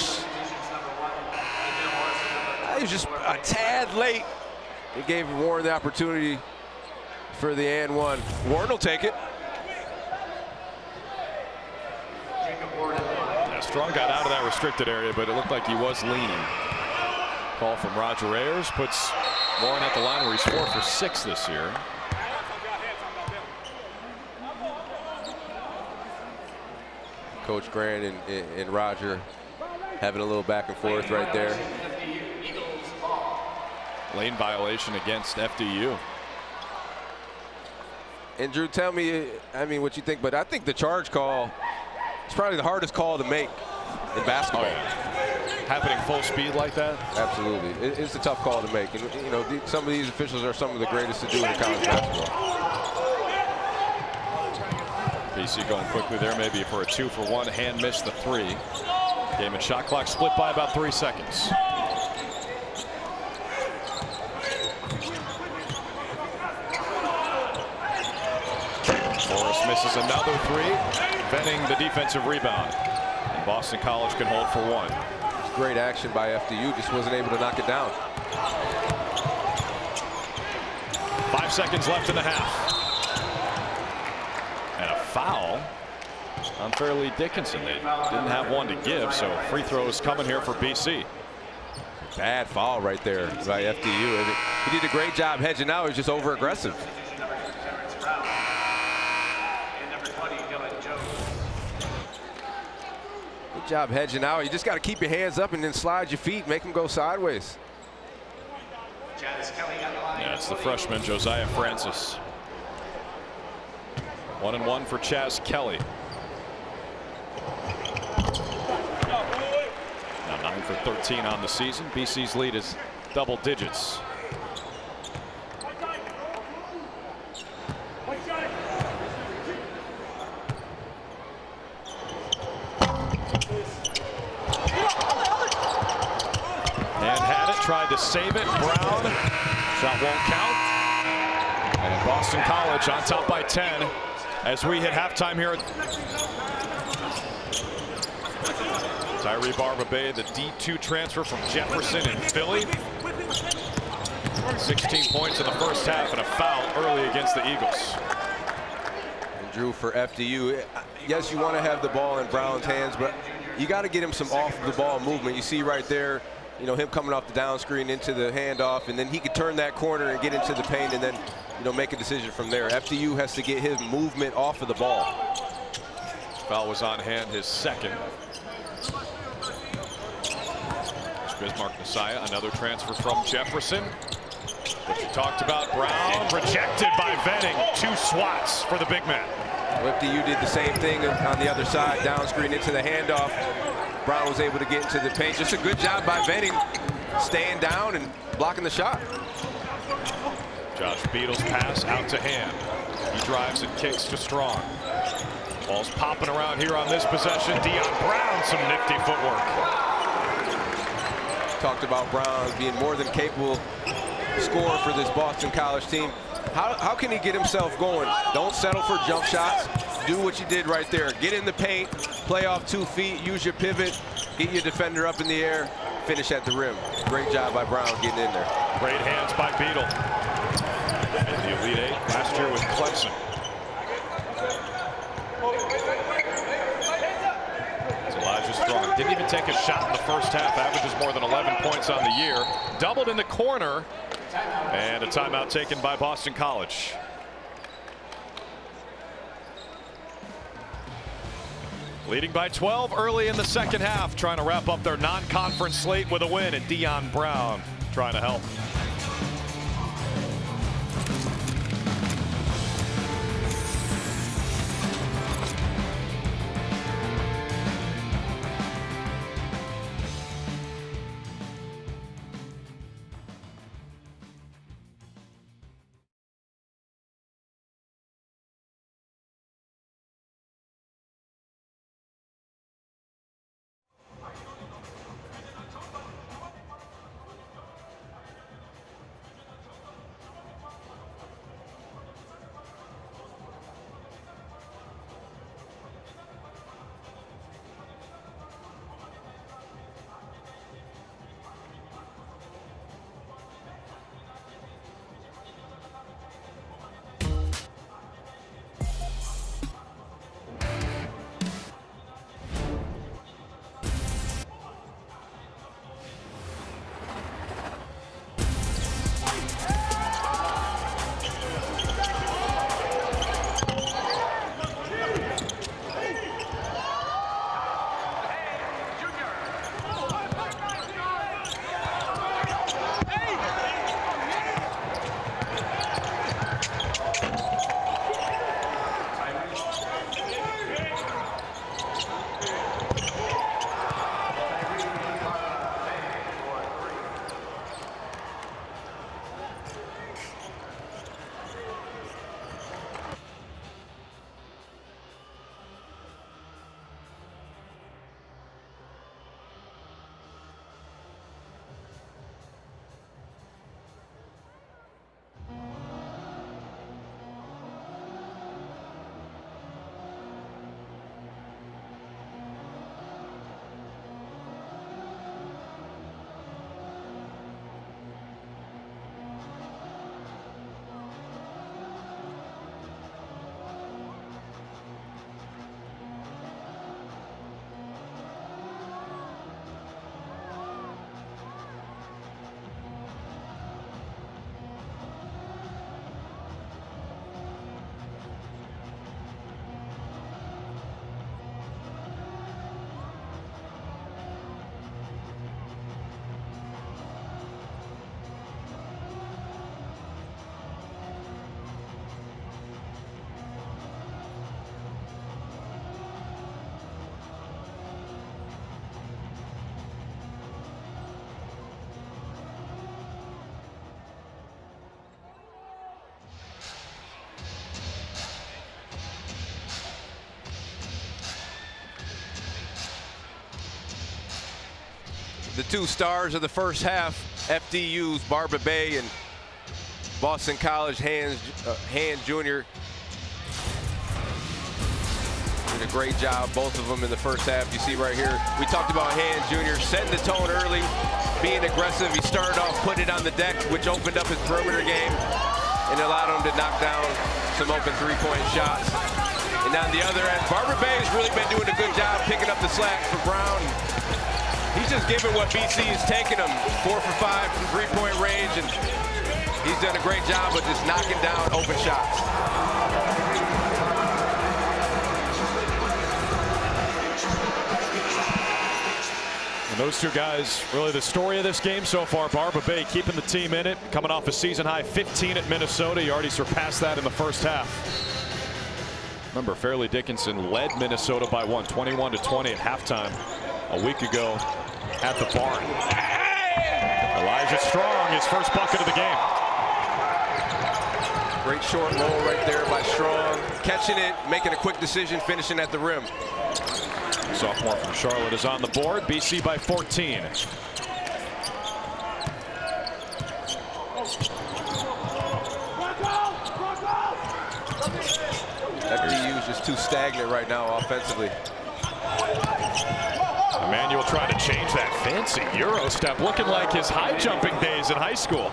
He was just a tad late. He gave Warren the opportunity for the and one. Warren will take it. Yeah, Strong got out of that restricted area, but it looked like he was leaning. Call from Roger Ayers puts Warren at the line where he's 4 for 6 this year. Coach Grant and Roger having a little back and forth right there. Lane violation against FDU. And Drew, tell me, I mean, what you think, but I think the charge call is probably the hardest call to make in basketball. Oh, yeah. Happening full speed like that? Absolutely. It's a tough call to make. And, some of these officials are some of the greatest to do in college basketball. BC going quickly there, maybe for a 2 for 1. Hand missed the 3. Game and shot clock split by about 3 seconds. Forrest misses another 3. Venning the defensive rebound. And Boston College can hold for 1. Great action by FDU, just wasn't able to knock it down. 5 seconds left in the half. And a foul on Fairleigh Dickinson. They didn't have one to give, so free throws coming here for BC. Bad foul right there by FDU. He did a great job hedging out. He was just over aggressive. Good job hedging out. You just got to keep your hands up and then slide your feet, make them go sideways. Yeah, it's the freshman Josiah Francis. 1-1 for Chaz Kelly. Now 9 for 13 on the season. BC's lead is double digits. And had it, tried to save it. Brown, shot won't count. And Boston College on top by 10 as we hit halftime here. Tyree Barba-Bey, the D2 transfer from Jefferson in Philly. 16 points in the first half and a foul early against the Eagles. And Drew, for FDU, yes, you want to have the ball in Brown's hands, but you got to get him some off the ball movement. You see right there, him coming off the down screen into the handoff, and then he could turn that corner and get into the paint and then, make a decision from there. FDU has to get his movement off of the ball. Foul was on hand, his second. Bismarck Messiah, another transfer from Jefferson. What you talked about, Brown rejected by Venning. 2 swats for the big man. FDU did the same thing on the other side, down screen into the handoff. Brown was able to get into the paint. Just a good job by Venning, staying down and blocking the shot. Josh Beadle's pass out to Hand. He drives and kicks to Strong. Ball's popping around here on this possession. Deion Brown, some nifty footwork. Talked about Brown being more than capable scorer for this Boston College team. How can he get himself going? Don't settle for jump shots. Do what you did right there. Get in the paint, play off 2 feet, use your pivot, get your defender up in the air, finish at the rim. Great job by Brown getting in there. Great hands by Beadle. In the Elite 8 last year with Clemson. It's Elijah Strong. Didn't even take a shot in the first half. Averages more than 11 points on the year. Doubled in the corner. And a timeout taken by Boston College. Leading by 12 early in the second half, trying to wrap up their non-conference slate with a win, and Terrance Brown trying to help. The two stars of the first half, FDU's Barba-Bey and Boston College Hand Jr. did a great job, both of them in the first half. You see right here, we talked about Hand Jr. setting the tone early, being aggressive. He started off putting it on the deck, which opened up his perimeter game and allowed him to knock down some open three-point shots. And on the other end, Barba-Bey has really been doing a good job picking up the slack for Brown. He's just giving what BC is taking him, 4 for 5 from three-point range, and he's done a great job of just knocking down open shots. And those two guys, really the story of this game so far. Barba-Bey keeping the team in it, coming off a season-high 15 at Minnesota. He already surpassed that in the first half. Remember, Fairleigh Dickinson led Minnesota by 21-20 at halftime a week ago at the Barn. Elijah Strong, his first bucket of the game. Great short roll right there by Strong. Catching it, making a quick decision, finishing at the rim. Sophomore from Charlotte is on the board. BC by 14. FDU is just too stagnant right now offensively. Emmanuel trying to change that fancy Euro step, looking like his high jumping days in high school.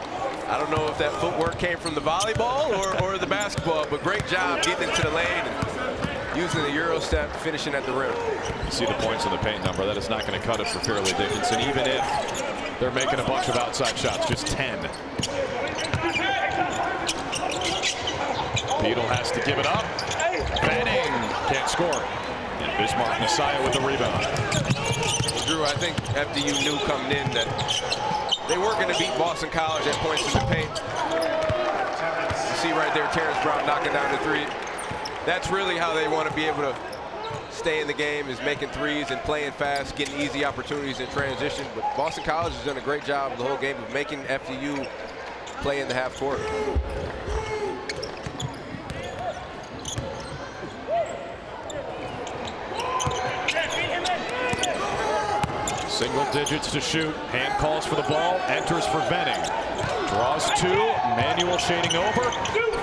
I don't know if that footwork came from the volleyball or the basketball, but great job getting into the lane and using the Euro step, finishing at the rim. You see the points on the paint number. That is not going to cut it for Fairleigh Dickinson, even if they're making a bunch of outside shots, just 10. Beadle has to give it up. Venning can't score. Bismarck Messiah with the rebound. Drew, I think FDU knew coming in that they weren't going to beat Boston College at points in the paint. You see right there, Terrance Brown knocking down the three. That's really how they want to be able to stay in the game, is making threes and playing fast, getting easy opportunities in transition. But Boston College has done a great job the whole game of making FDU play in the half court. Single digits to shoot. Hand calls for the ball. Enters for Venning. Draws two. Manuel shading over.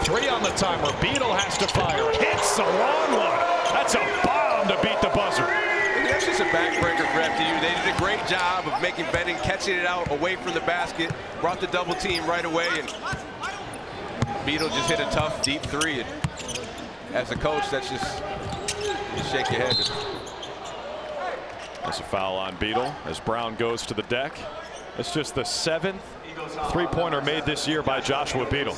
Three on the timer. Beadle has to fire. Hits a long one. That's a bomb to beat the buzzer. That's just a backbreaker for FDU. They did a great job of making Venning, catching it out away from the basket. Brought the double team right away, and Beadle just hit a tough, deep three. And as a coach, that's just, you shake your head. That's a foul on Beadle as Brown goes to the deck. It's just the 7th three-pointer made this year by Joshua Beadle.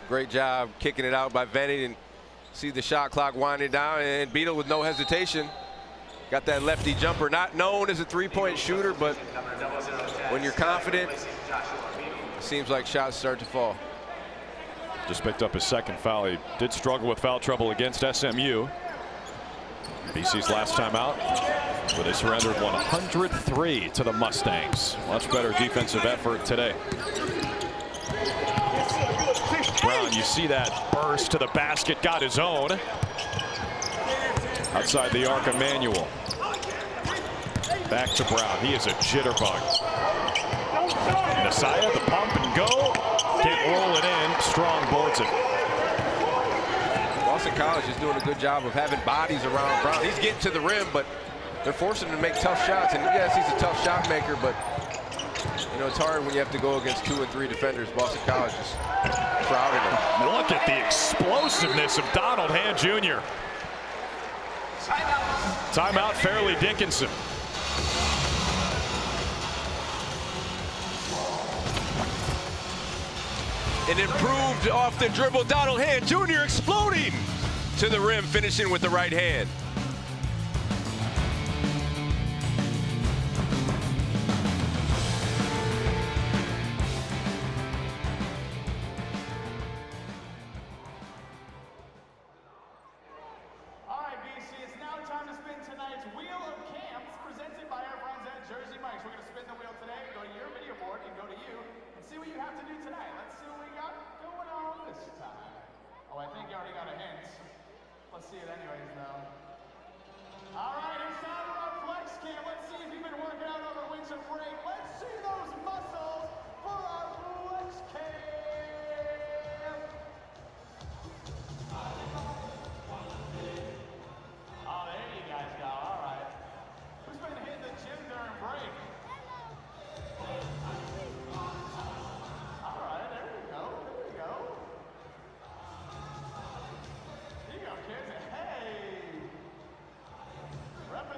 Great job kicking it out by Venning, and see the shot clock winding down, and Beadle with no hesitation got that lefty jumper. Not known as a three-point shooter, but when you're confident, it seems like shots start to fall. Just picked up his second foul. He did struggle with foul trouble against SMU. BC's last time out, but they surrendered 103 to the Mustangs. Much better defensive effort today. Brown, you see that burst to the basket, got his own. Outside the arc of Manuel. Back to Brown. He is a jitterbug. Messiah, the pump and go. Can't roll it in. Strong boards it. Boston College is doing a good job of having bodies around Brown. He's getting to the rim, but they're forcing him to make tough shots. And yes, he's a tough shot maker, but you know, it's hard when you have to go against 2 and 3 defenders. Boston College is crowded him. Look at the explosiveness of Donald Hand Jr. Timeout, Fairleigh Dickinson. An improved off the dribble Donald Hand Jr. exploding to the rim, finishing with the right hand. All right, BC, it's now time to spin tonight's Wheel of Camps, presented by our friends at Jersey Mike's. We're going to spin the wheel today, go to your video board, and go to you, and see what you have to do tonight. Let's see what we got going on this time. Oh, I think you already got a hint. Let's see it anyways, though. All right, it's time for our flex cam. Let's see if you've been working out over winter break. Let's see those muscles for our flex cam. Oh, there you guys go. All right. Who's been hitting the gym during break? All right, there we go. There we go. Here you go, kids. Hey. Repping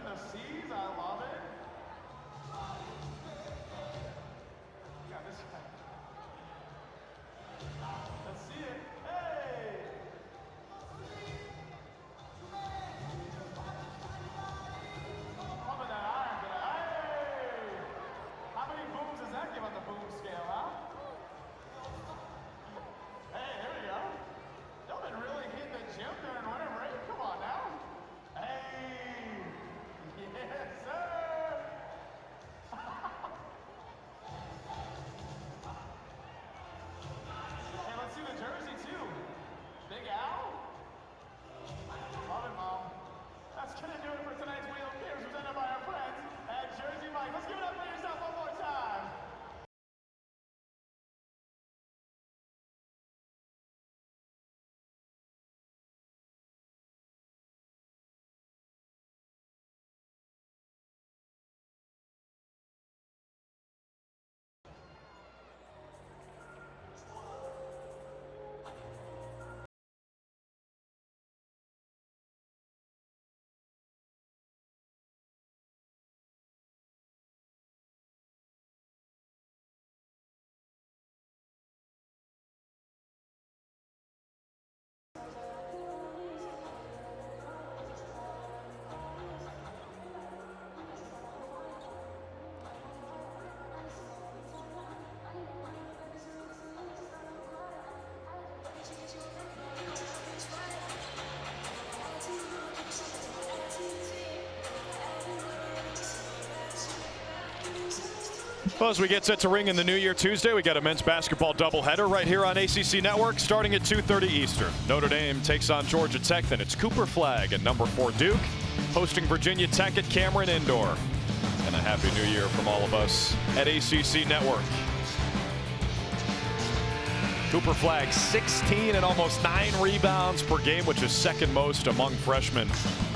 Well, as we get set to ring in the new year Tuesday, we got a men's basketball doubleheader right here on ACC Network starting at 2:30 Eastern. Notre Dame takes on Georgia Tech, then it's Cooper Flagg and number 4 Duke hosting Virginia Tech at Cameron Indoor. And a happy new year from all of us at ACC Network. Cooper Flagg 16 and almost 9 rebounds per game, which is second most among freshmen.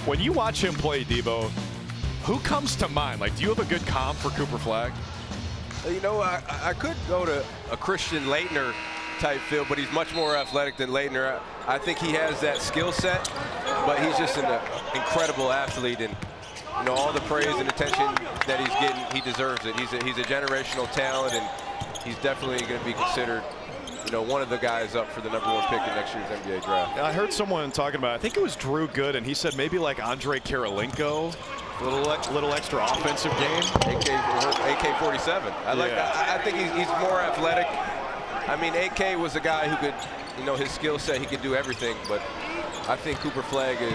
When you watch him play, Debo, who comes to mind? Like, do you have a good comp for Cooper Flagg? You know, I could go to a Christian Laettner type feel, but he's much more athletic than Laettner. I think he has that skill set, but he's just an incredible athlete, and you know, all the praise and attention that he's getting, he deserves it. He's a generational talent, and he's definitely going to be considered, you know, one of the guys up for the #1 pick in next year's NBA draft. I heard someone talking about, I think it was Drew Good, and he said maybe like Andre Karolinko. Little extra offensive game. AK-47. I think he's more athletic. I mean, AK was a guy who could, you know, his skill set, he could do everything. But I think Cooper Flagg is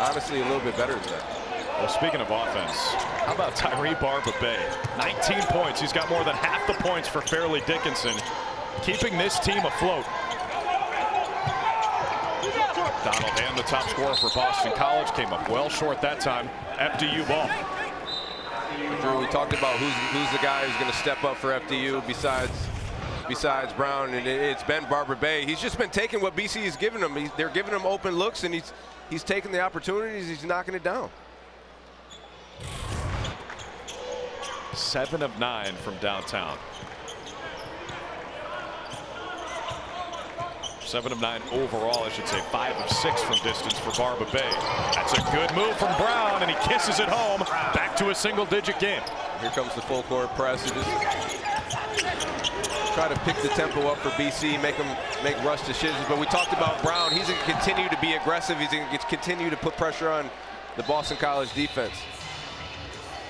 honestly a little bit better than that. Well, speaking of offense, how about Barba-Bey? 19 points. He's got more than half the points for Fairleigh Dickinson, keeping this team afloat. Donald Hand, the top scorer for Boston College, came up well short that time. FDU ball. Drew, we talked about who's the guy who's going to step up for FDU besides Brown, and it's been Barba-Bey. He's just been taking what BC is giving him. They're giving him open looks, and he's taking the opportunities. He's knocking it down. 7 of 9 from downtown. 7 of 9 overall, I should say. 5 of 6 from distance for Barba-Bey. That's a good move from Brown, and he kisses it home. Back to a single-digit game. Here comes the full court press. Just try to pick the tempo up for BC, make rush decisions. But we talked about Brown. He's going to continue to be aggressive. He's going to continue to put pressure on the Boston College defense.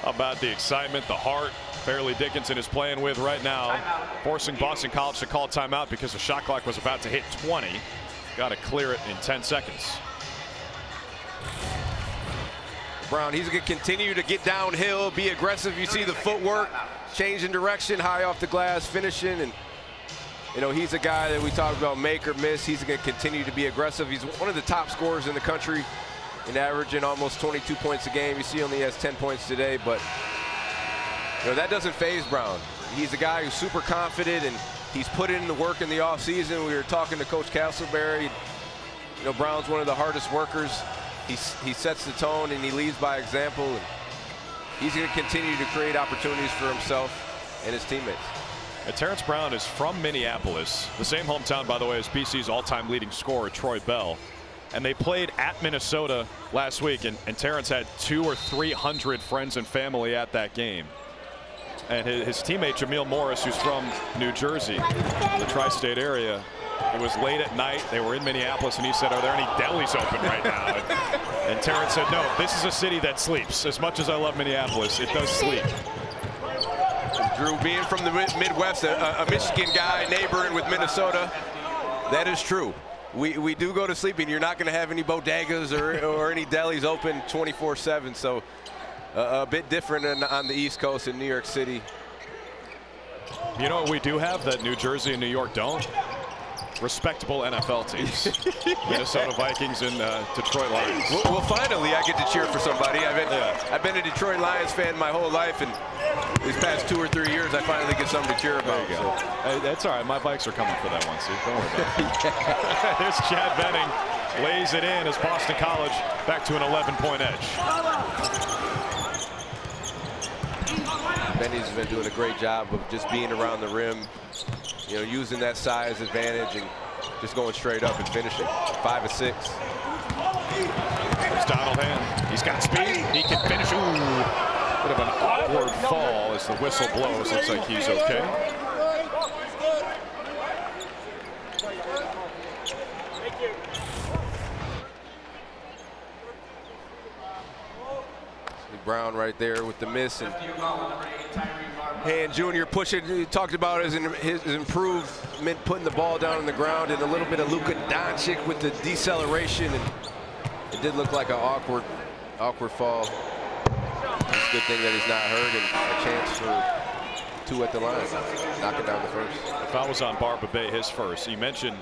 How about the excitement, the heart Fairleigh Dickinson is playing with right now, forcing Boston College to call timeout because the shot clock was about to hit 20. Got to clear it in 10 seconds. Brown, he's going to continue to get downhill, be aggressive. You see the footwork, changing direction, high off the glass, finishing. And, you know, he's a guy that we talked about, make or miss. He's going to continue to be aggressive. He's one of the top scorers in the country, in averaging almost 22 points a game. You see, he only has 10 points today, but you know, that doesn't faze Brown. He's a guy who's super confident, and he's put in the work in the offseason. We were talking to Coach Castleberry. You know, Brown's one of the hardest workers. He sets the tone, and he leads by example. And he's going to continue to create opportunities for himself and his teammates. And Terrance Brown is from Minneapolis, the same hometown, by the way, as BC's all-time leading scorer, Troy Bell. And they played at Minnesota last week, and Terrance had 200 or 300 friends and family at that game. And his teammate Jameel Morris, who's from New Jersey, the tri-state area, it was late at night. They were in Minneapolis, and he said, "Are there any delis open right now?" And Terrance said, "No, this is a city that sleeps. As much as I love Minneapolis, it does sleep." Drew, being from the Midwest, a Michigan guy neighboring with Minnesota, that is true. We do go to sleep, and you're not going to have any bodegas or any delis open 24/7. So a bit different on the East Coast in New York City. You know what we do have that New Jersey and New York don't? Respectable NFL teams. Minnesota Vikings and Detroit Lions. Well, finally, I get to cheer for somebody. I've been a Detroit Lions fan my whole life, and these past 2 or 3 years, I finally get something to cheer about. There you go. Hey, that's all right. My Vikes are coming for that one, see? Don't worry about it. There's Chad Venning. Lays it in as Boston College back to an 11-point edge. Benny's been doing a great job of just being around the rim, you know, using that size advantage and just going straight up and finishing. 5 of 6. There's Donald Hand. He's got speed. He can finish. Ooh, bit of an awkward fall as the whistle blows. Looks like he's okay. Brown right there with the miss, and Hand Jr. pushing. He talked about his improvement, putting the ball down on the ground, and a little bit of Luka Doncic with the deceleration, and it did look like an awkward fall. It's a good thing that he's not hurt, and a chance 2 at the line, knocking down the first. If I was on Barba-Bey, his first. You mentioned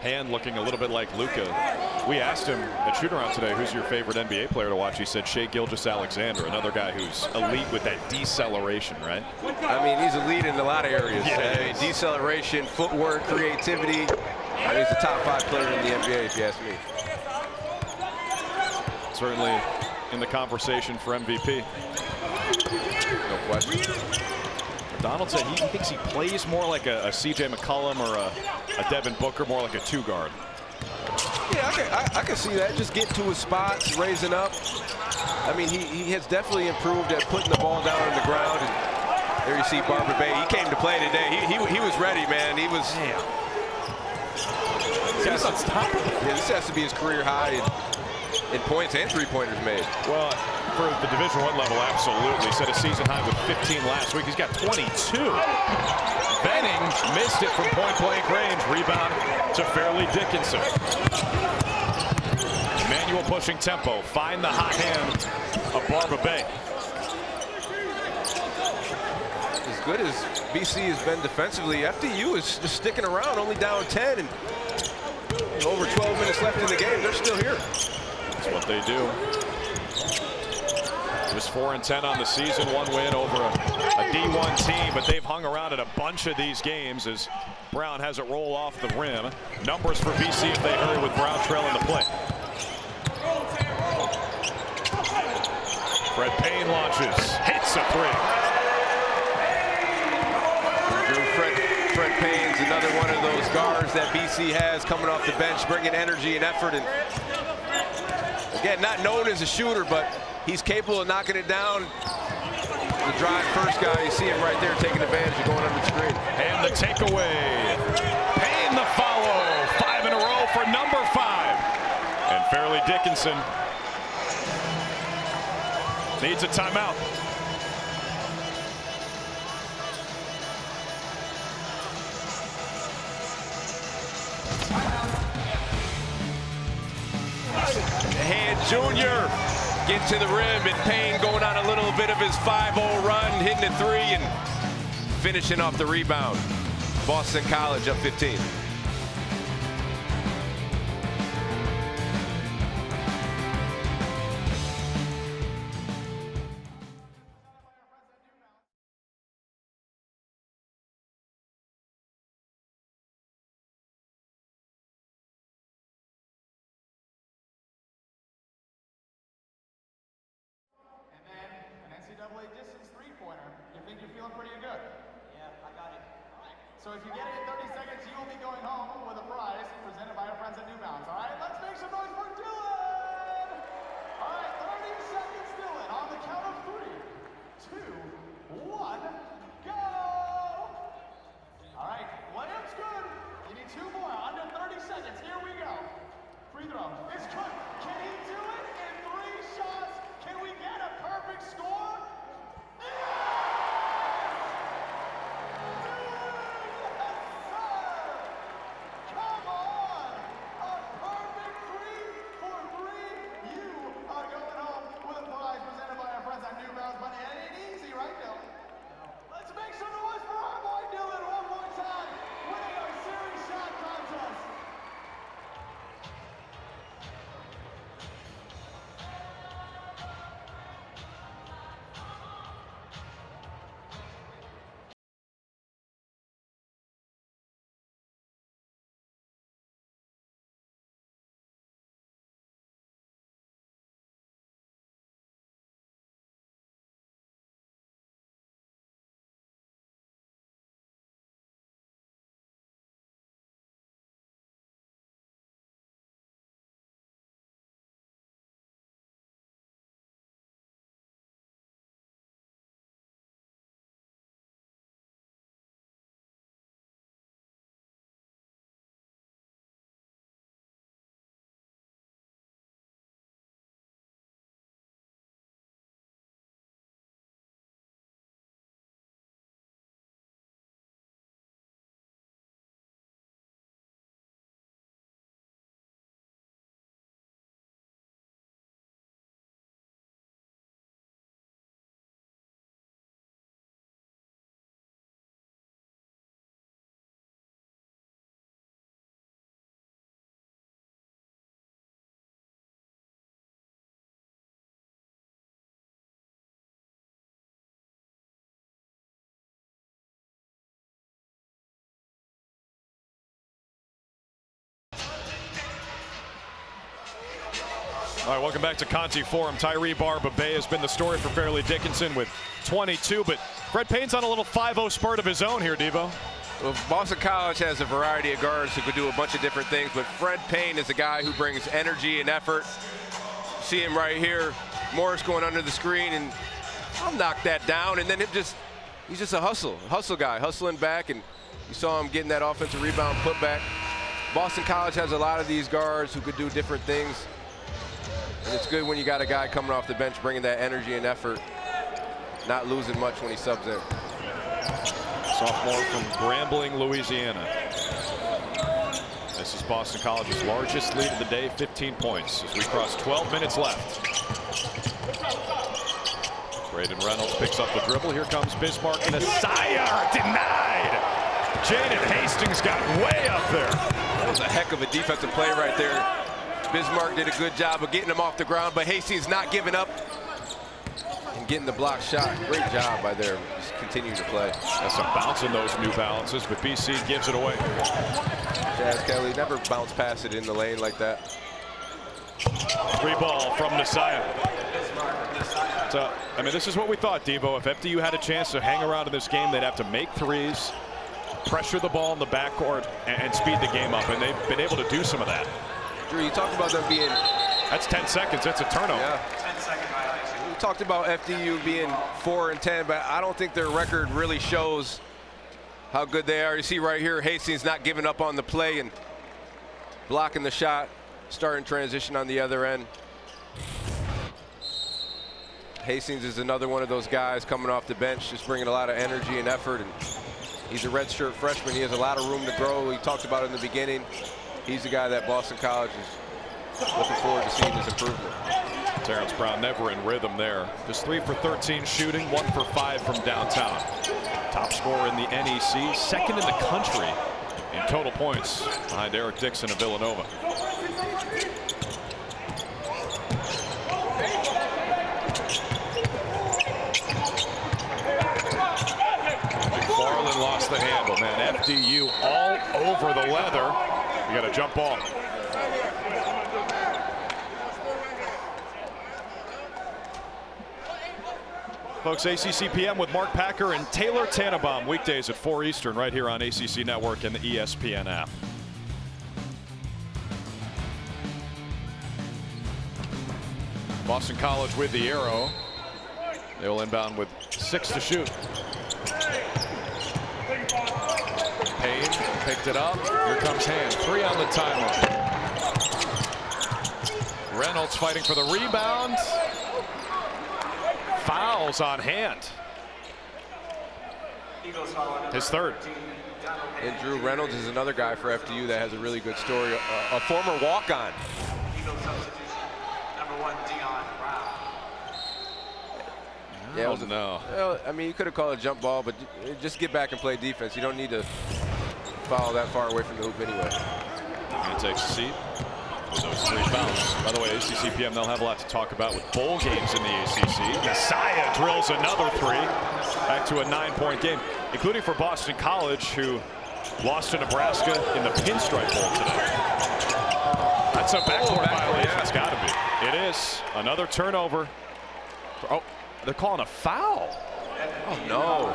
hand looking a little bit like Luka. We asked him at shoot-around today, who's your favorite NBA player to watch? He said Shai Gilgeous-Alexander, another guy who's elite with that deceleration, right? I mean, he's elite in a lot of areas. Yeah, I mean, deceleration, footwork, creativity. I mean, he's a top 5 player in the NBA, if you ask me. Certainly in the conversation for MVP. No question. Donald said he thinks he plays more like a CJ McCollum or a Devin Booker, more like a 2 guard. Yeah, I can see that. Just getting to his spots, raising up. I mean, he has definitely improved at putting the ball down on the ground. And there you see Barba-Bey. He came to play today. He was ready, man. He was. He's unstoppable. Yeah, this has to be his career high in points and 3-pointers made. Well, for the Division I level, absolutely. Set a season high with 15 last week. He's got 22. Venning missed it from point-blank range. Rebound to Fairleigh Dickinson. Manual pushing tempo. Find the hot hand of Barba-Bey. As good as BC has been defensively, FDU is just sticking around, only down 10, and over 12 minutes left in the game. They're still here. That's what they do. Just 4-10 on the season, 1 win over a D1 team, but they've hung around in a bunch of these games as Brown has it roll off the rim. Numbers for BC if they hurry with Brown trailing the play. Payne launches, hits a 3. Payne's another one of those guards that BC has coming off the bench, bringing energy and effort. And again, not known as a shooter, but he's capable of knocking it down. The drive first guy, you see him right there taking advantage of going under the screen. And the takeaway. Payne the follow. 5 in a row for number 5. And Fairleigh Dickinson needs a timeout. Hand Jr. get to the rim, and Payne going on a little bit of his 5-0 run, hitting a 3 and finishing off the rebound. Boston College up 15. NCAA distance 3-pointer. You think you're feeling pretty good? Yeah, I got it. All right. So if you get it in 30 seconds, you will be going home with a prize presented by our friends at New Bounds. All right, let's make some noise for Dylan! All right, 30 seconds, Dylan. On the count of 3, 2, 1, go! All right, layup's good. You need 2 more, under 30 seconds. Here we go. Free throw. It's good. Can he do it in 3 shots? Can we get a perfect score? Come on! A perfect 3 for 3. You are going home with a All right, welcome back to Conti Forum. Tyree Barba-Bey has been the story for Fairleigh Dickinson with 22, but Fred Payne's on a little 5-0 spurt of his own here, Devo. Well, Boston College has a variety of guards who could do a bunch of different things, but Fred Payne is a guy who brings energy and effort. See him right here, Morris going under the screen, and I'll knock that down, and then he's just a hustle guy, hustling back, and you saw him getting that offensive rebound putback. Boston College has a lot of these guards who could do different things. And it's good when you got a guy coming off the bench bringing that energy and effort, not losing much when he subs in. Sophomore from Grambling, Louisiana. This is Boston College's largest lead of the day, 15 points, as we cross 12 minutes left. Braden Reynolds picks up the dribble. Here comes Bismarck, and Asaya denied. Jaden Hastings got way up there. That was a heck of a defensive play right there. Bismarck did a good job of getting him off the ground, but Hastings not giving up and getting the block shot. Great job by there. Just continue to play. That's some bounce in those New Balances, but BC gives it away. Jazz Kelly never bounce past it in the lane like that. Free ball from Nasaya. So, I mean, this is what we thought, Devo. If FDU had a chance to hang around in this game, they'd have to make threes, pressure the ball in the backcourt, and speed the game up, and they've been able to do some of that. Drew, you talked about them being... That's 10 seconds. That's a turnover. Yeah. 10-second violation. We talked about FDU being 4-10, but I don't think their record really shows how good they are. You see right here, Hastings not giving up on the play and blocking the shot, starting transition on the other end. Hastings is another one of those guys coming off the bench, just bringing a lot of energy and effort. And he's a redshirt freshman. He has a lot of room to grow. We talked about it in the beginning. He's the guy that Boston College is looking forward to seeing his improvement. Terrance Brown never in rhythm there. Just 3 for 13 shooting, 1 for 5 from downtown. Top scorer in the NEC, second in the country in total points behind Eric Dixon of Villanova. McFarland lost the handle, man. FDU all over the leather. You got a jump ball. Folks, ACC PM with Mark Packer and Taylor Tannenbaum, weekdays at 4 Eastern right here on ACC Network and the ESPN app. Boston College with the arrow. They will inbound with 6 to shoot. Payne picked it up. Here comes Hand. 3 on the timeline. Reynolds fighting for the rebound. Fouls on Hand. His third. And Drew Reynolds is another guy for FDU that has a really good story. A former walk-on. Yeah, well, I mean, you could have called it a jump ball, but just get back and play defense. You don't need to foul that far away from the hoop anyway. He takes a seat with those 3 fouls. By the way, ACC PM, they'll have a lot to talk about with bowl games in the ACC. Nasaya drills another 3, back to a 9-point game, including for Boston College, who lost to Nebraska in the Pinstripe Bowl today. That's a backcourt violation. Yeah. It's got to be. It is. Another turnover. Oh, they're calling a foul. Oh, no.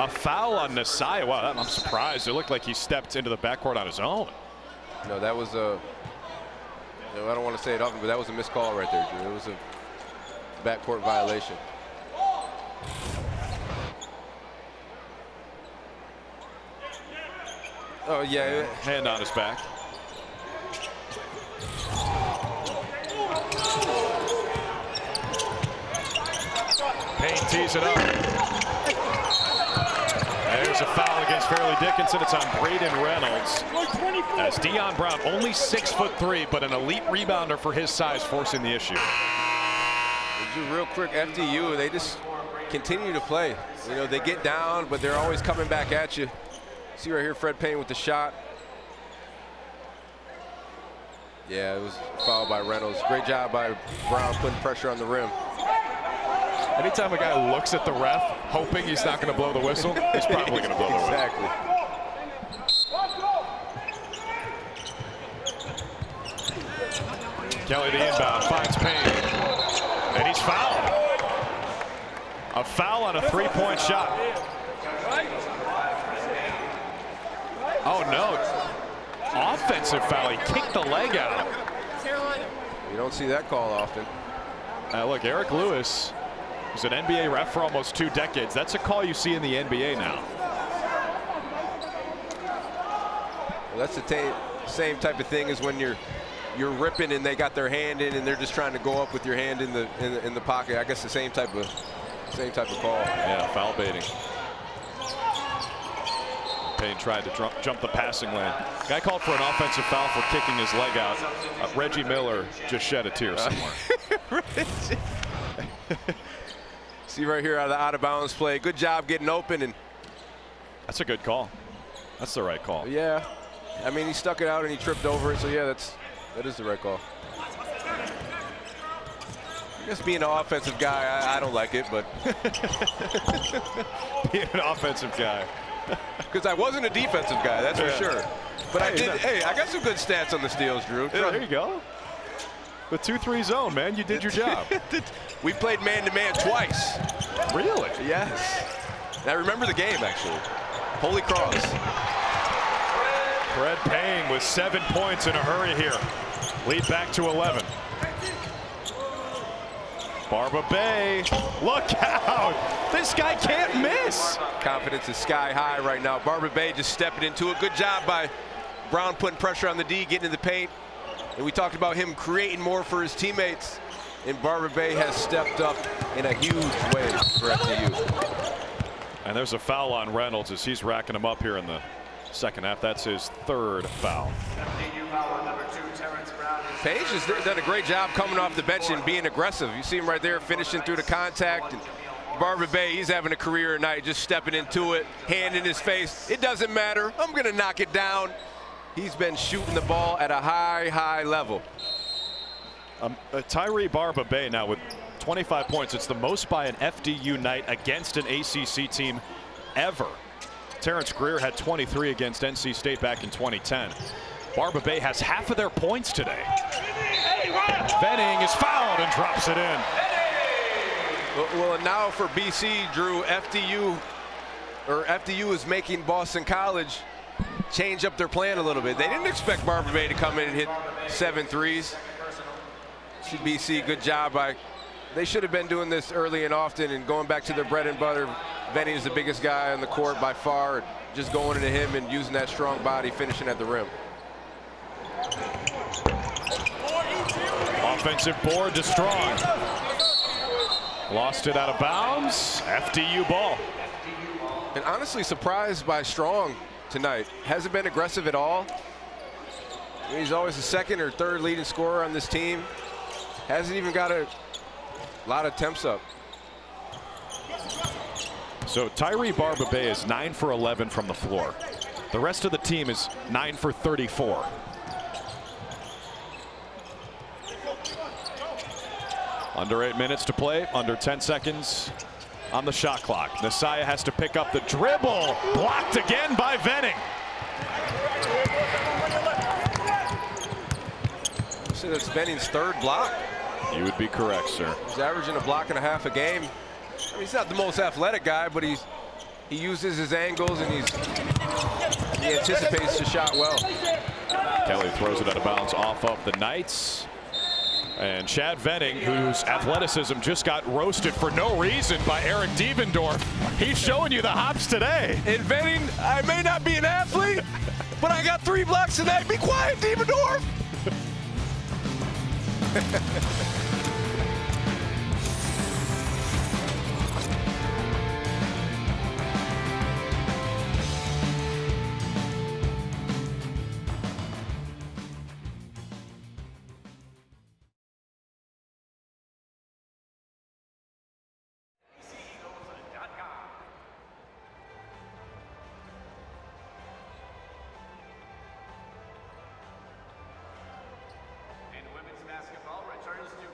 A foul on Nasaya. Wow, I'm surprised. It looked like he stepped into the backcourt on his own. No, that was a... No, I don't want to say it often, but that was a missed call right there, Drew. It was a backcourt violation. Oh, yeah. Hand on his back. Payne tees it up. There's a foul against Fairleigh Dickinson. It's on Braden Reynolds. As Deion Brown, only 6'3", but an elite rebounder for his size, forcing the issue. Real quick, FDU, they just continue to play. You know, they get down, but they're always coming back at you. See right here, Fred Payne with the shot. Yeah, it was fouled by Reynolds. Great job by Brown putting pressure on the rim. Anytime a guy looks at the ref, hoping he's not going to blow the whistle, he's probably going to blow the whistle. Exactly. Kelly the inbound, finds Payne. And he's fouled. A foul on a three-point shot. Oh, no. Offensive foul. He kicked the leg out. You don't see that call often. Look, Eric Lewis was an NBA ref for almost 2 decades. That's a call you see in the NBA now. Well, that's the same type of thing as when you're ripping and they got their hand in and they're just trying to go up with your hand in the pocket. I guess the same type of call. Yeah, foul baiting. Payne tried to jump the passing lane. Guy called for an offensive foul for kicking his leg out. Reggie Miller just shed a tear somewhere. See right here out of bounds play. Good job getting open, and that's a good call. That's the right call. Yeah, I mean he stuck it out and he tripped over it. So yeah, that is the right call. I guess being an offensive guy, I don't like it, but being an offensive guy. Because I wasn't a defensive guy, that's for sure. But I got some good stats on the steals, Drew. Yeah, there you go. The 2-3 zone, man. You did your job. We played man-to-man twice. Really? Yes. And I remember the game, actually. Holy cross. Fred Payne with 7 points in a hurry here. Lead back to 11. Barba-Bey, look out! This guy can't miss. Confidence is sky high right now. Barba-Bey just stepping into it. Good job by Brown putting pressure on the D, getting in the paint. And we talked about him creating more for his teammates. And Barba-Bey has stepped up in a huge way for FDU. And there's a foul on Reynolds as he's racking him up here in the second half. That's his 3rd foul. FDU foul number 2, Terrance Brown. Page has done a great job coming off the bench and being aggressive. You see him right there finishing through the contact. And Barba-Bey, he's having a career night, just stepping into it, hand in his face. It doesn't matter. I'm going to knock it down. He's been shooting the ball at a high level. Tyree Barba-Bey now with 25 points. It's the most by an FDU night against an ACC team ever. Terrence Greer had 23 against NC State back in 2010. Barba-Bey has half of their points today. Venning is fouled and drops it in. Well, and now for BC, Drew, FDU is making Boston College change up their plan a little bit. They didn't expect Barba-Bey to come in and hit 7 threes. BC, good job they should have been doing this early and often and going back to their bread and butter. Venning is the biggest guy on the court by far. Just going into him and using that strong body, finishing at the rim. Offensive board to Strong. Lost it out of bounds. FDU ball. And honestly surprised by Strong tonight. Hasn't been aggressive at all. He's always the 2nd or 3rd leading scorer on this team. Hasn't even got a lot of attempts up. So Tyree Barba-Bey is 9 for 11 from the floor. The rest of the team is 9 for 34. Under 8 minutes to play, under 10 seconds on the shot clock. Nasiah has to pick up the dribble. Blocked again by Venning. So that's Venning's 3rd block. You would be correct, sir. He's averaging a block and a half a game. I mean, he's not the most athletic guy, but he uses his angles and he anticipates the shot well. Kelly throws it out of bounds off of the Knights. And Chad Venning, whose athleticism just got roasted for no reason by Eric Devendorf. He's showing you the hops today. And Venning, I may not be an athlete, but I got 3 blocks tonight. Be quiet, Devendorf. And women's basketball returns to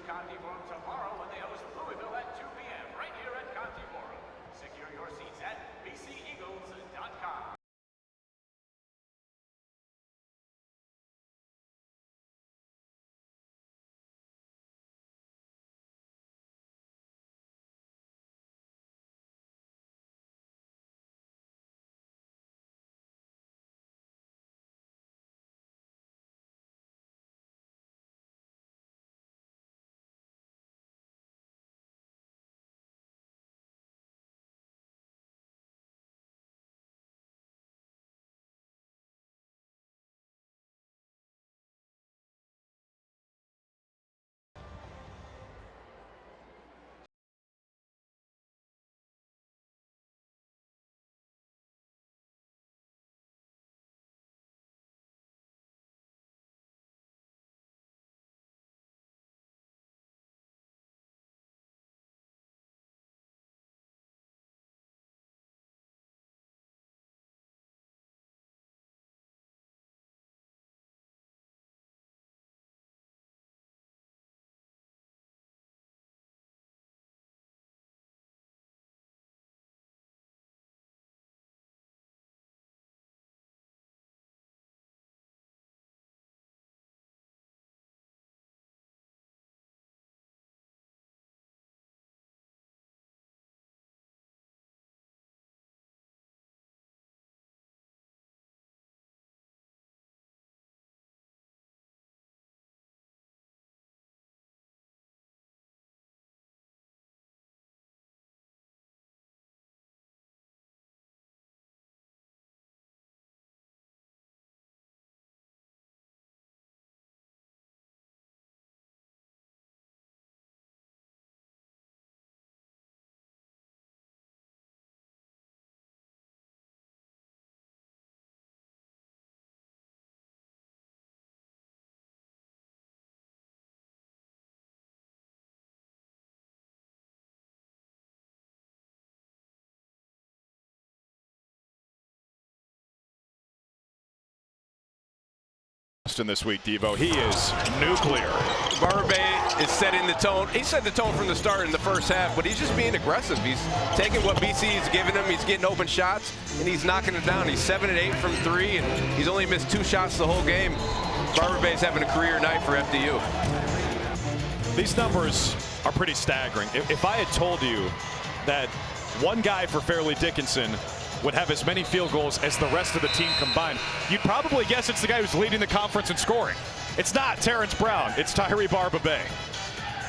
Dickinson this week, Devo. He is nuclear. Barba-Bey is setting the tone. He set the tone from the start in the first half, but he's just being aggressive. He's taking what BC is giving him. He's getting open shots, and he's knocking it down. He's 7 and 8 from 3, and he's only missed 2 shots the whole game. Barba-Bey's having a career night for FDU. These numbers are pretty staggering. If I had told you that one guy for Fairleigh Dickinson would have as many field goals as the rest of the team combined, you'd probably guess it's the guy who's leading the conference in scoring. It's not Terrance Brown, it's Barba-Bey.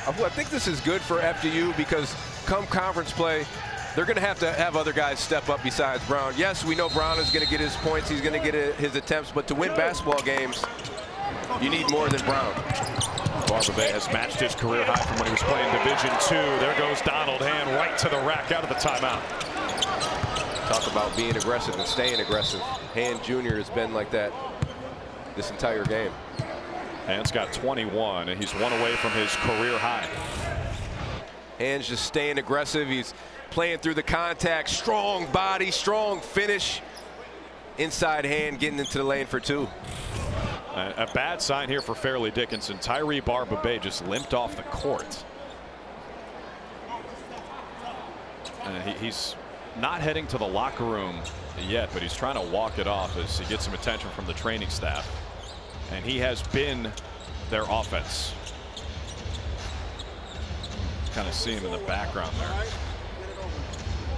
I think this is good for FDU because come conference play, they're going to have other guys step up besides Brown. Yes, we know Brown is going to get his points, he's going to get his attempts, but to win basketball games, you need more than Brown. Barba-Bey has matched his career high from when he was playing Division II. There goes Donald Hand right to the rack out of the timeout. Talk about being aggressive and staying aggressive. Hand Jr. has been like that this entire game. Hand's got 21, and he's 1 away from his career high. Hand's just staying aggressive. He's playing through the contact. Strong body, strong finish. Inside Hand getting into the lane for 2. A bad sign here for Fairleigh Dickinson. Barba-Bey just limped off the court. And he's not heading to the locker room yet, but he's trying to walk it off as he gets some attention from the training staff. And he has been their offense. Kind of see him in the background there.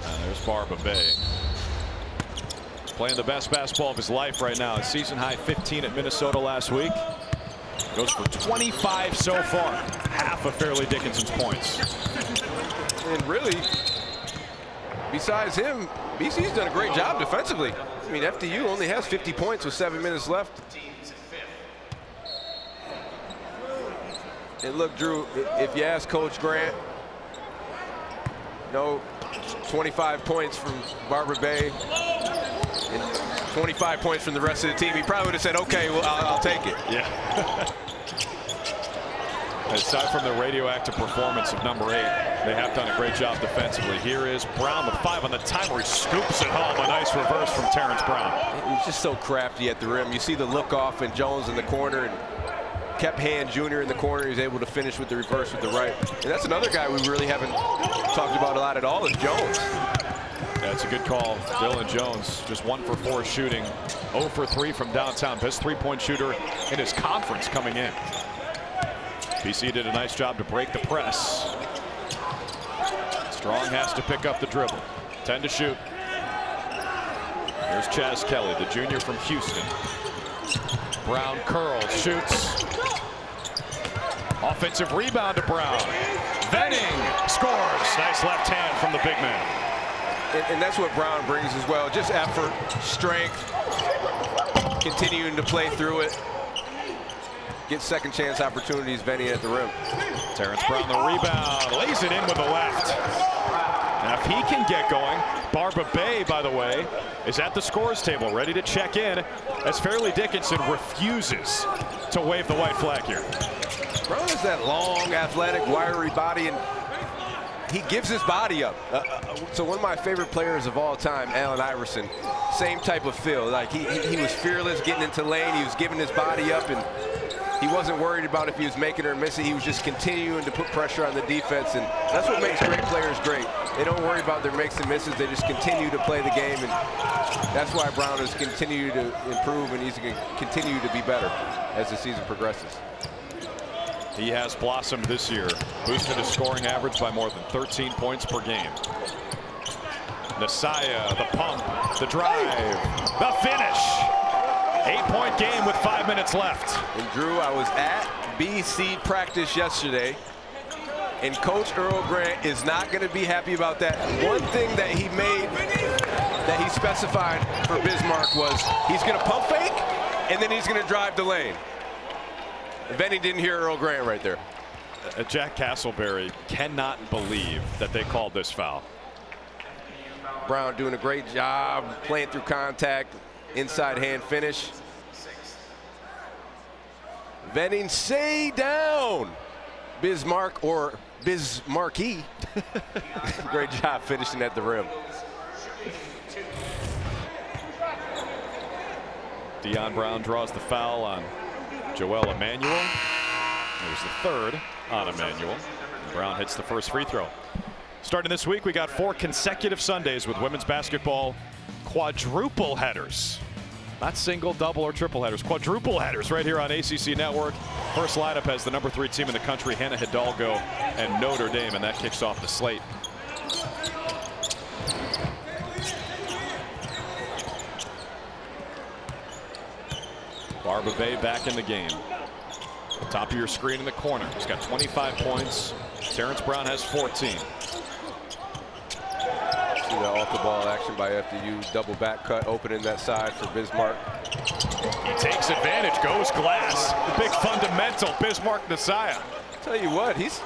And there's Barba-Bey. Playing the best basketball of his life right now. A season high 15 at Minnesota last week. Goes for 25 so far. Half of Fairleigh Dickinson's points. And really, besides him, BC's done a great job defensively. I mean, FDU only has 50 points with 7 minutes left. And look, Drew, if you ask Coach Grant, 25 points from Barba-Bey and 25 points from the rest of the team, he probably would have said, okay, well, I'll take it. Yeah. Aside from the radioactive performance of number 8, they have done a great job defensively. Here is Brown with 5 on the timer. He scoops it home. A nice reverse from Terrence Brown. He's just so crafty at the rim. You see the look off and Jones in the corner, and kept Hand Jr. in the corner. He's able to finish with the reverse with the right. And that's another guy we really haven't talked about a lot at all is Jones. That's a good call. Dylan Jones just 1 for 4 shooting. 0 for 3 from downtown. Best 3-point shooter in his conference coming in. BC did a nice job to break the press. Strong has to pick up the dribble. 10 to shoot. Here's Chaz Kelly, the junior from Houston. Brown curls, shoots. Offensive rebound to Brown. Venning scores. Nice left hand from the big man. And that's what Brown brings as well. Just effort, strength, continuing to play through it. Get second chance opportunities, Venning at the rim. Terrance Brown the rebound, lays it in with the left. Now if he can get going, Barba-Bey, by the way, is at the scores table, ready to check in as Fairleigh Dickinson refuses to wave the white flag here. Brown has that long, athletic, wiry body, and he gives his body up. So one of my favorite players of all time, Allen Iverson, same type of feel. Like he was fearless getting into lane. He was giving his body up, and he wasn't worried about if he was making or missing. He was just continuing to put pressure on the defense, and that's what makes great players great. They don't worry about their makes and misses. They just continue to play the game, and that's why Brown has continued to improve, and he's going to continue to be better as the season progresses. He has blossomed this year, boosted his scoring average by more than 13 points per game. Nasaya, the pump, the drive, the finish. 8-point game with 5 minutes left. And Drew, I was at BC practice yesterday, and Coach Earl Grant is not going to be happy about that. One thing that he made, that he specified for Bismarck was he's going to pump fake, and then he's going to drive the lane. Venning didn't hear Earl Grant right there. Jack Castleberry cannot believe that they called this foul. Brown doing a great job playing through contact, inside hand finish. Venning say down. Bismarck or Bismarcky. Great job finishing at the rim. Deion Brown draws the foul on Joel Emmanuel. It was the third on Emmanuel. Brown hits the first free throw. Starting this week, we got 4 consecutive Sundays with women's basketball quadruple headers. Not single, double, or triple headers. Quadruple headers right here on ACC Network. First lineup has the #3 team in the country, Hannah Hidalgo and Notre Dame, and that kicks off the slate. Barba-Bey back in the game. Top of your screen in the corner. He's got 25 points. Terrance Brown has 14. See that off-the-ball action by FDU. Double back cut, opening that side for Bismarck. He takes advantage, goes glass. The big fundamental, Bismarck Messiah. Tell you what, he's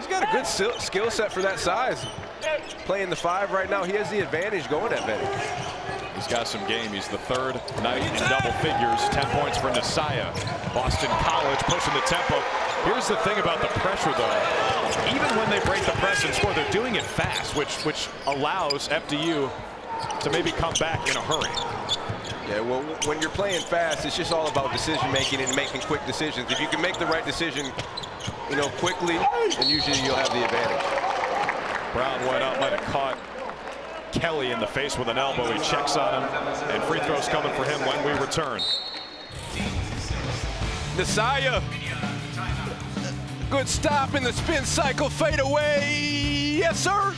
got a good skill set for that size. Playing the 5 right now, he has the advantage going at Venning. He's got some game. He's the 3rd night in double figures. 10 points for Messiah. Boston College pushing the tempo. Here's the thing about the pressure, though. Even when they break the press and score, they're doing it fast, which allows FDU to maybe come back in a hurry. Yeah, well, when you're playing fast, it's just all about decision making and making quick decisions. If you can make the right decision, quickly, then usually you'll have the advantage. Brown went up, might have caught Kelly in the face with an elbow. He checks on him, and free throws coming for him when we return. Messiah. Good stop in the spin cycle, fade away. Yes, sir.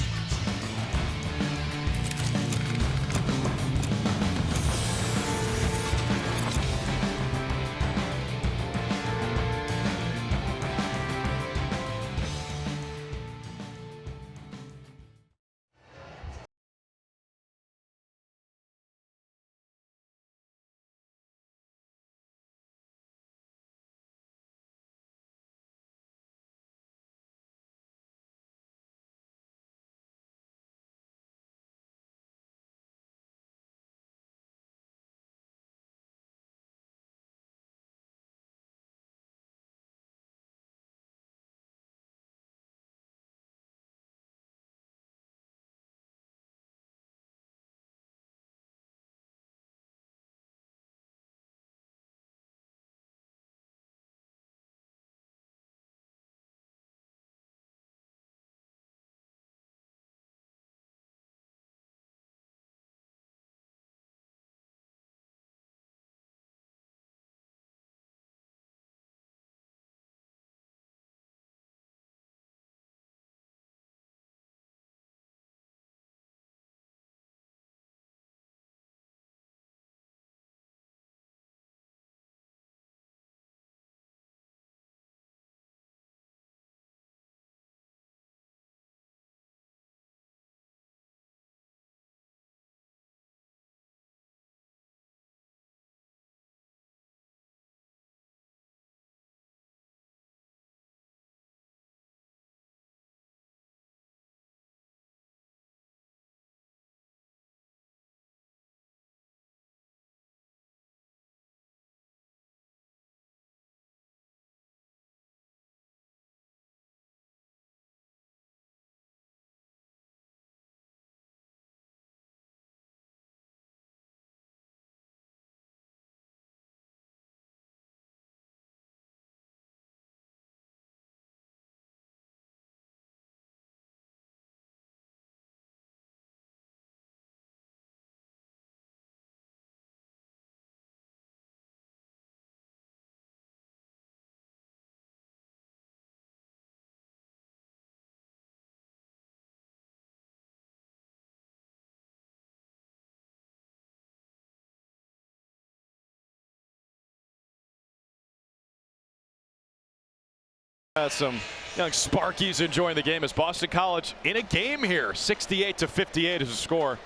Some young Sparkies enjoying the game as Boston College in a game here. 68-58 is the score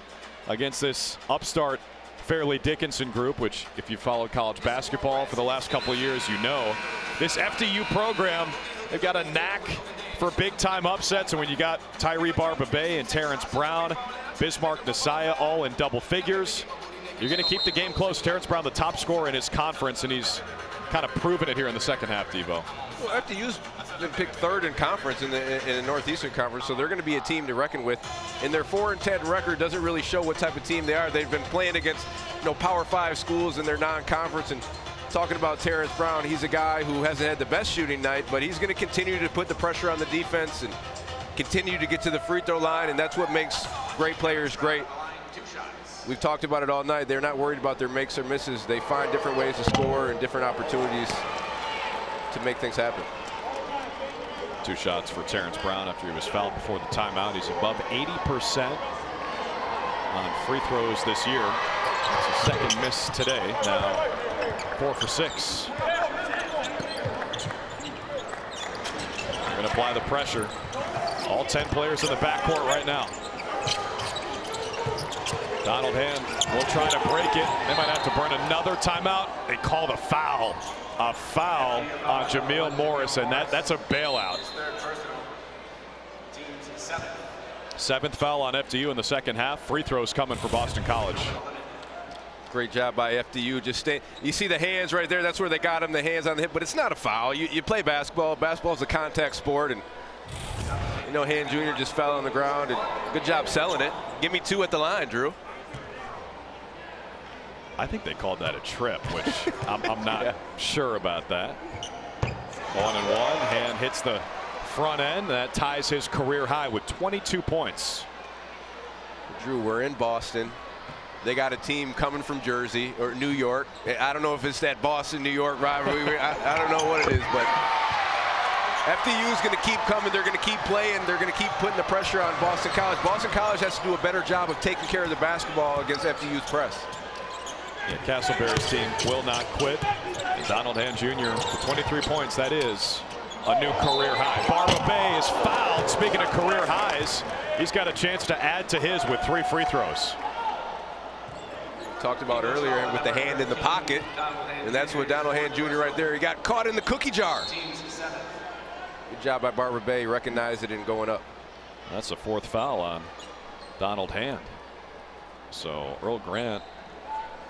against this upstart Fairleigh Dickinson group, which if you followed college basketball for the last couple of years, you know. This FDU program, they've got a knack for big time upsets, and when you got Tyree Barba-Bey and Terrance Brown, Bismarck Messiah all in double figures, you're going to keep the game close. Terrence Brown, the top scorer in his conference, and he's kind of proven it here in the second half, Devo. Well, FDU's been picked 3rd in conference in the Northeastern Conference, so they're going to be a team to reckon with. And their 4-10 record doesn't really show what type of team they are. They've been playing against Power 5 schools in their non-conference, and talking about Terrance Brown, he's a guy who hasn't had the best shooting night, but he's going to continue to put the pressure on the defense and continue to get to the free throw line, and that's what makes great players great. We've talked about it all night. They're not worried about their makes or misses. They find different ways to score and different opportunities to make things happen. 2 shots for Terrance Brown after he was fouled before the timeout. He's above 80% on free throws this year. That's his second miss today. Now 4 for 6. They're going to apply the pressure. All 10 players in the backcourt right now. Donald Hand will try to break it. They might have to burn another timeout. They call the foul. A foul on Jameel Morris, and that's a bailout. 7th foul on FDU in the second half. Free throws coming for Boston College. Great job by FDU. Just stay. You see the hands right there. That's where they got him, the hands on the hip. But it's not a foul. You play basketball. Basketball is a contact sport, and you know Hand Jr. just fell on the ground. And good job selling it. Give me 2 at the line, Drew. I think they called that a trip, which I'm not sure about that. 1-and-1. Hand hits the front end. That ties his career high with 22 points. Drew, we're in Boston. They got a team coming from Jersey or New York. I don't know if it's that Boston-New York rivalry. I don't know what it is, but FDU is going to keep coming. They're going to keep playing. They're going to keep putting the pressure on Boston College. Boston College has to do a better job of taking care of the basketball against FDU's press. Yeah, Castleberry's team will not quit. Donald Hand Jr. with 23 points. That is a new career high. Barba-Bey is fouled. Speaking of career highs, he's got a chance to add to his with 3 free throws. Talked about earlier with the hand in the pocket, and that's what Donald Hand Jr. right there. He got caught in the cookie jar. Good job by Barba-Bey, recognized it and going up. That's the 4th foul on Donald Hand. So Earl Grant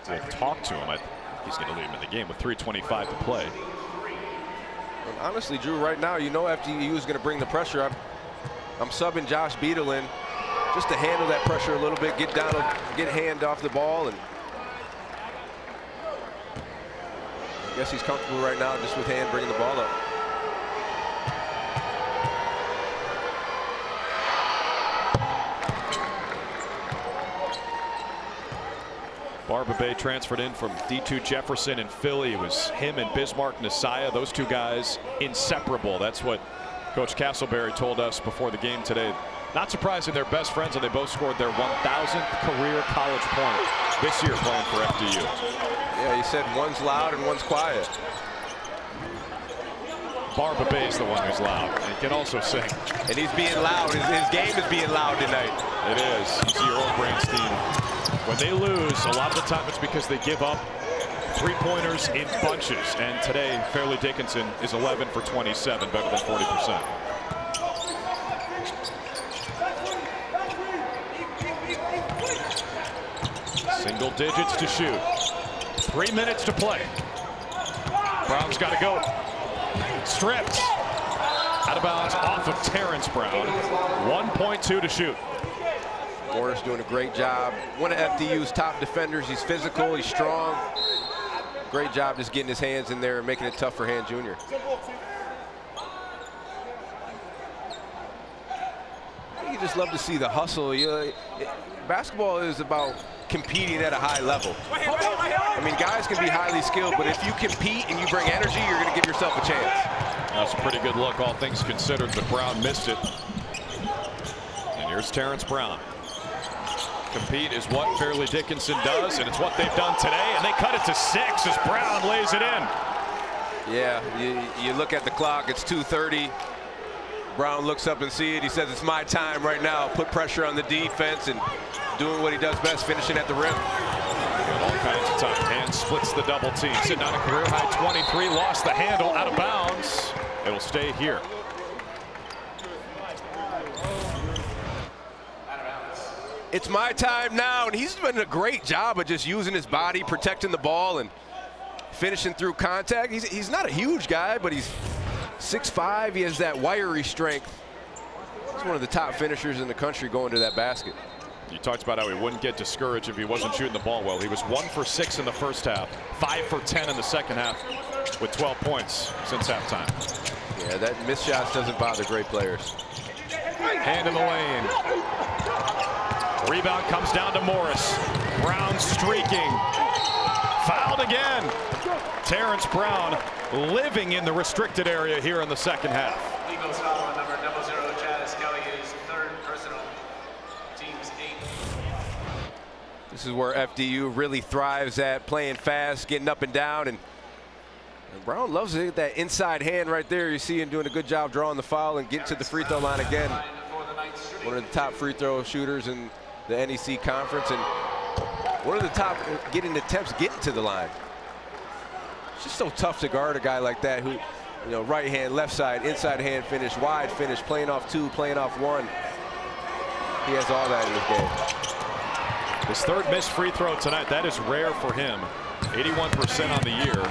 will talk to him. I think he's going to leave him in the game with 3:25 to play. And honestly, Drew, right now, you know FDU is going to bring the pressure up. I'm subbing Josh Beadle in just to handle that pressure a little bit, get Hand off the ball, and I guess he's comfortable right now just with Hand bringing the ball up. Barba-Bey transferred in from D2 Jefferson in Philly. It was him and Bismarck Nasaya. Those 2 guys inseparable. That's what Coach Castleberry told us before the game today. Not surprising, they're best friends, and they both scored their 1,000th career college point this year playing for FDU. Yeah, he said one's loud and one's quiet. Barba-Bey is the one who's loud. And he can also sing. And he's being loud. His game is being loud tonight. It is. You see Earl Grant's team. When they lose, a lot of the time it's because they give up 3-pointers in bunches. And today, Fairleigh Dickinson is 11 for 27, better than 40%. Single digits to shoot. 3 minutes to play. Brown's got to go. Stripped. Out of bounds off of Terrance Brown. 1.2 to shoot. Morris doing a great job. One of FDU's top defenders. He's physical, he's strong. Great job just getting his hands in there and making it tough for Hand Jr. You just love to see the hustle. Basketball is about competing at a high level. I mean, guys can be highly skilled, but if you compete and you bring energy, you're going to give yourself a chance. That's a pretty good look, all things considered, but Brown missed it. And here's Terrance Brown. Compete is what Fairleigh Dickinson does, and it's what they've done today, and they cut it to 6 as Brown lays it in. Yeah, you look at the clock, it's 2:30. Brown looks up and sees it. He says, it's my time right now. Put pressure on the defense and doing what he does best, finishing at the rim. All kinds of time. Hand splits the double team. Sitting on a career high 23, lost the handle, out of bounds. It'll stay here. It's my time now, and he's done a great job of just using his body, protecting the ball, and finishing through contact. He's not a huge guy, but he's 6'5". He has that wiry strength. He's one of the top finishers in the country going to that basket. You talked about how he wouldn't get discouraged if he wasn't shooting the ball well. He was 1 for 6 in the first half, 5 for 10 in the second half, with 12 points since halftime. Yeah, that missed shots doesn't bother great players. Hand in the lane. Rebound comes down to Morris. Brown streaking. Fouled again. Terrance Brown living in the restricted area here in the second half. Eagles foul on number 00, Chaz Kelly, his third personal. Team's 8. This is where FDU really thrives at, playing fast, getting up and down, and Brown loves to hit that inside hand right there. You see him doing a good job drawing the foul and getting to the free throw line again. One of the top free throw shooters in the NEC conference, and one of the top getting attempts getting to the line. It's just so tough to guard a guy like that who, you know, right hand, left side, inside hand finish, wide finish, playing off 2, playing off 1. He has all that in his game. His third missed free throw tonight. That is rare for him. 81% on the year.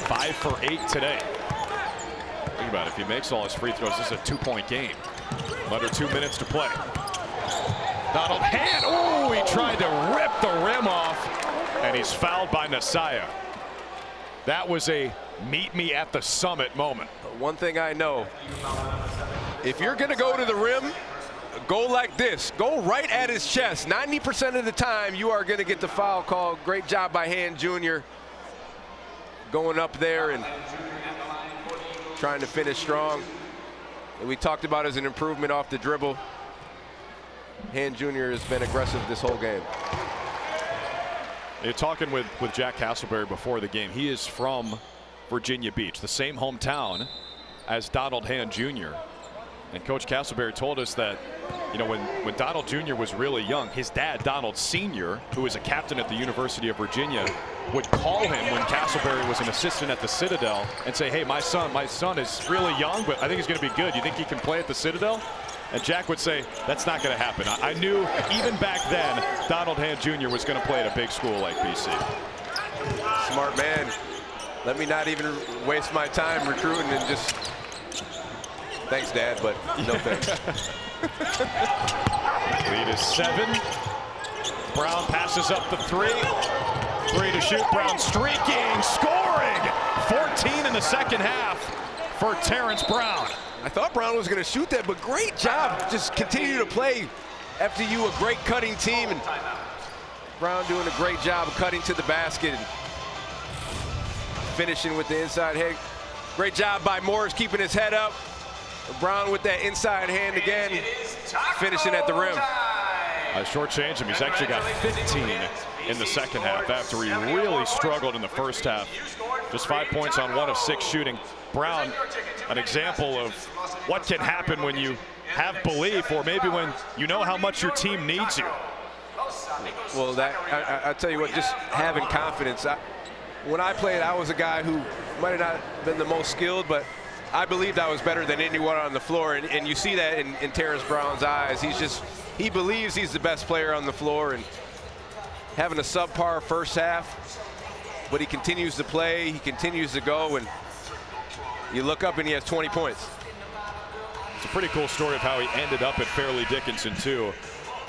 5 for 8 today. Think about it. If he makes all his free throws, this is a 2-point game. Under 2 minutes to play. Donald hand. Oh, he tried to rip the rim off, and he's fouled by Nasaya. That was a meet me at the summit moment. One thing I know, if you're going to go to the rim, go like this. Go right at his chest. 90% of the time, you are going to get the foul call. Great job by Hand Jr. going up there and trying to finish strong. And we talked about as an improvement off the dribble. Hand Jr. has been aggressive this whole game. You're talking with Jack Castleberry before the game. He is from Virginia Beach, the same hometown as Donald Hand Jr. And Coach Castleberry told us that, you know, when Donald Jr. was really young, his dad, Donald Sr., who was a captain at the University of Virginia, would call him when Castleberry was an assistant at the Citadel and say, hey, my son is really young, but I think he's going to be good. You think he can play at the Citadel? And Jack would say, that's not going to happen. I knew even back then Donald Hand Jr. was going to play at a big school like BC. Smart man. Let me not even waste my time recruiting and just, thanks, Dad, but no thanks. Lead is 7. Brown passes up the 3. 3 to shoot. Brown streaking, scoring. 14 in the second half for Terrance Brown. I thought Brown was going to shoot that, but great job. Just continue to play. FDU, a great cutting team, and Brown doing a great job of cutting to the basket and finishing with the inside head. Great job by Morris keeping his head up. Brown with that inside hand again, finishing at the rim. I shortchanged him. He's actually got 15 in the second half after he really struggled in the first half. Just 5 points on 1 of 6 shooting. Brown, an example of what can happen when you have belief, or maybe when you know how much your team needs you. Well, I tell you what, just having confidence. When I played, I was a guy who might have not been the most skilled, but I believed I was better than anyone on the floor, and you see that in Terrance Brown's eyes. He believes he's the best player on the floor, and having a subpar first half, but he continues to play, he continues to go, and you look up and he has 20 points. It's a pretty cool story of how he ended up at Fairleigh Dickinson too.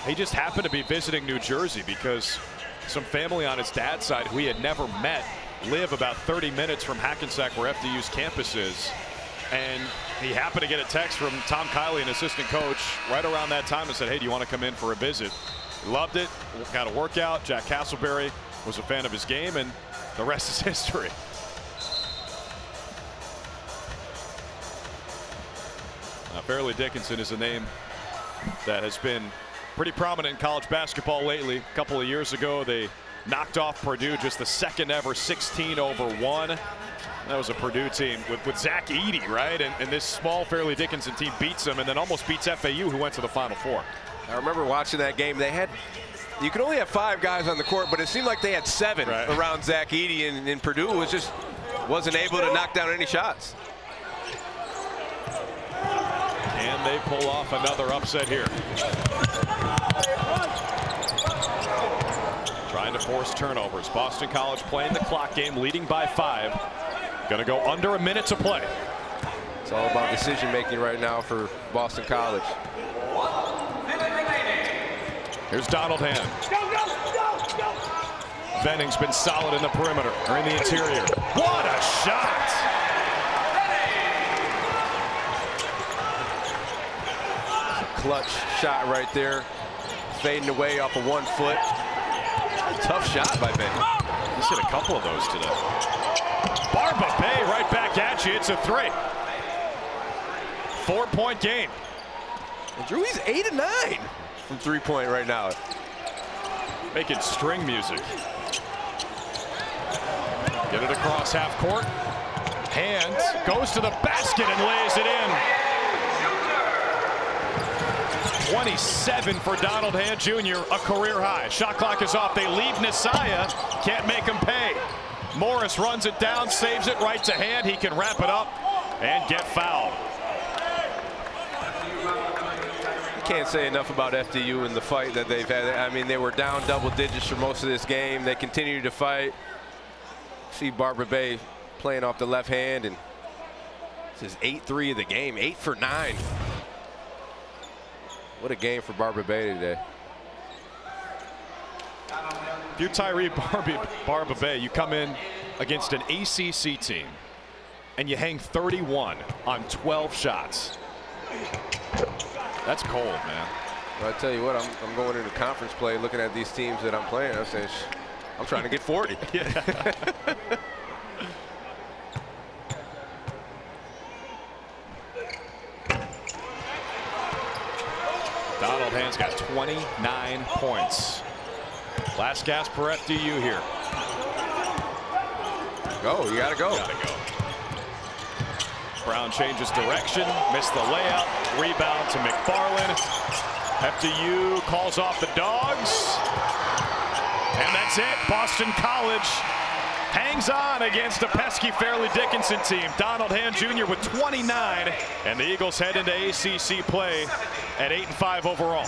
He just happened to be visiting New Jersey because some family on his dad's side who he had never met live about 30 minutes from Hackensack, where FDU's campus is. And he happened to get a text from Tom Kiley, an assistant coach, right around that time and said, hey, do you want to come in for a visit? He loved it, got a workout. Jack Castleberry was a fan of his game, and the rest is history. Fairleigh Dickinson is a name that has been pretty prominent in college basketball lately. A couple of years ago, they knocked off Purdue, just the second ever 16-1. That was a Purdue team with Zach Edey, right? And this small Fairleigh Dickinson team beats them and then almost beats FAU, who went to the Final Four. I remember watching that game. You could only have 5 guys on the court, but it seemed like they had 7 around Zach Edey, and Purdue wasn't able to knock down any shots. Can they pull off another upset here? Trying to force turnovers. Boston College playing the clock game, leading by 5. Going to go under a minute to play. It's all about decision making right now for Boston College. Here's Donald Hand. Venning's been solid in the perimeter, or in the interior. What a shot! Clutch shot right there. Fading away off of 1 foot. Tough shot by Venning. He's hit a couple of those today. Barba-Bey right back at you. It's a 3. 4-point game. And Drew, he's 8 of 9 from 3-point right now. Making string music. Get it across half court. Hand goes to the basket and lays it in. 27 for Donald Hand Jr., a career high. Shot clock is off. They leave Nisaya. Can't make him pay. Morris runs it down, saves it right to Hand. He can wrap it up and get fouled. Can't say enough about FDU in the fight that they've had. I mean, they were down double digits for most of this game. They continue to fight. See Barba-Bey playing off the left hand, and this is 8-3 of the game, 8 for 9. What a game for Barba-Bey today. If you're Tyree Barba-Bey, you come in against an ACC team and you hang 31 on 12 shots. That's cold, man. Well, I tell you what, I'm going into conference play looking at these teams that I'm playing. I'm saying, I'm trying to get 40. Yeah. Donald Hand's got 29 points. Last gasp for FDU here. Go, you gotta go. Brown changes direction, missed the layup, rebound to McFarland. FDU calls off the Dogs. And that's it. Boston College hangs on against a pesky Fairleigh Dickinson team. Donald Hand Jr. with 29, and the Eagles head into ACC play at 8-5 overall.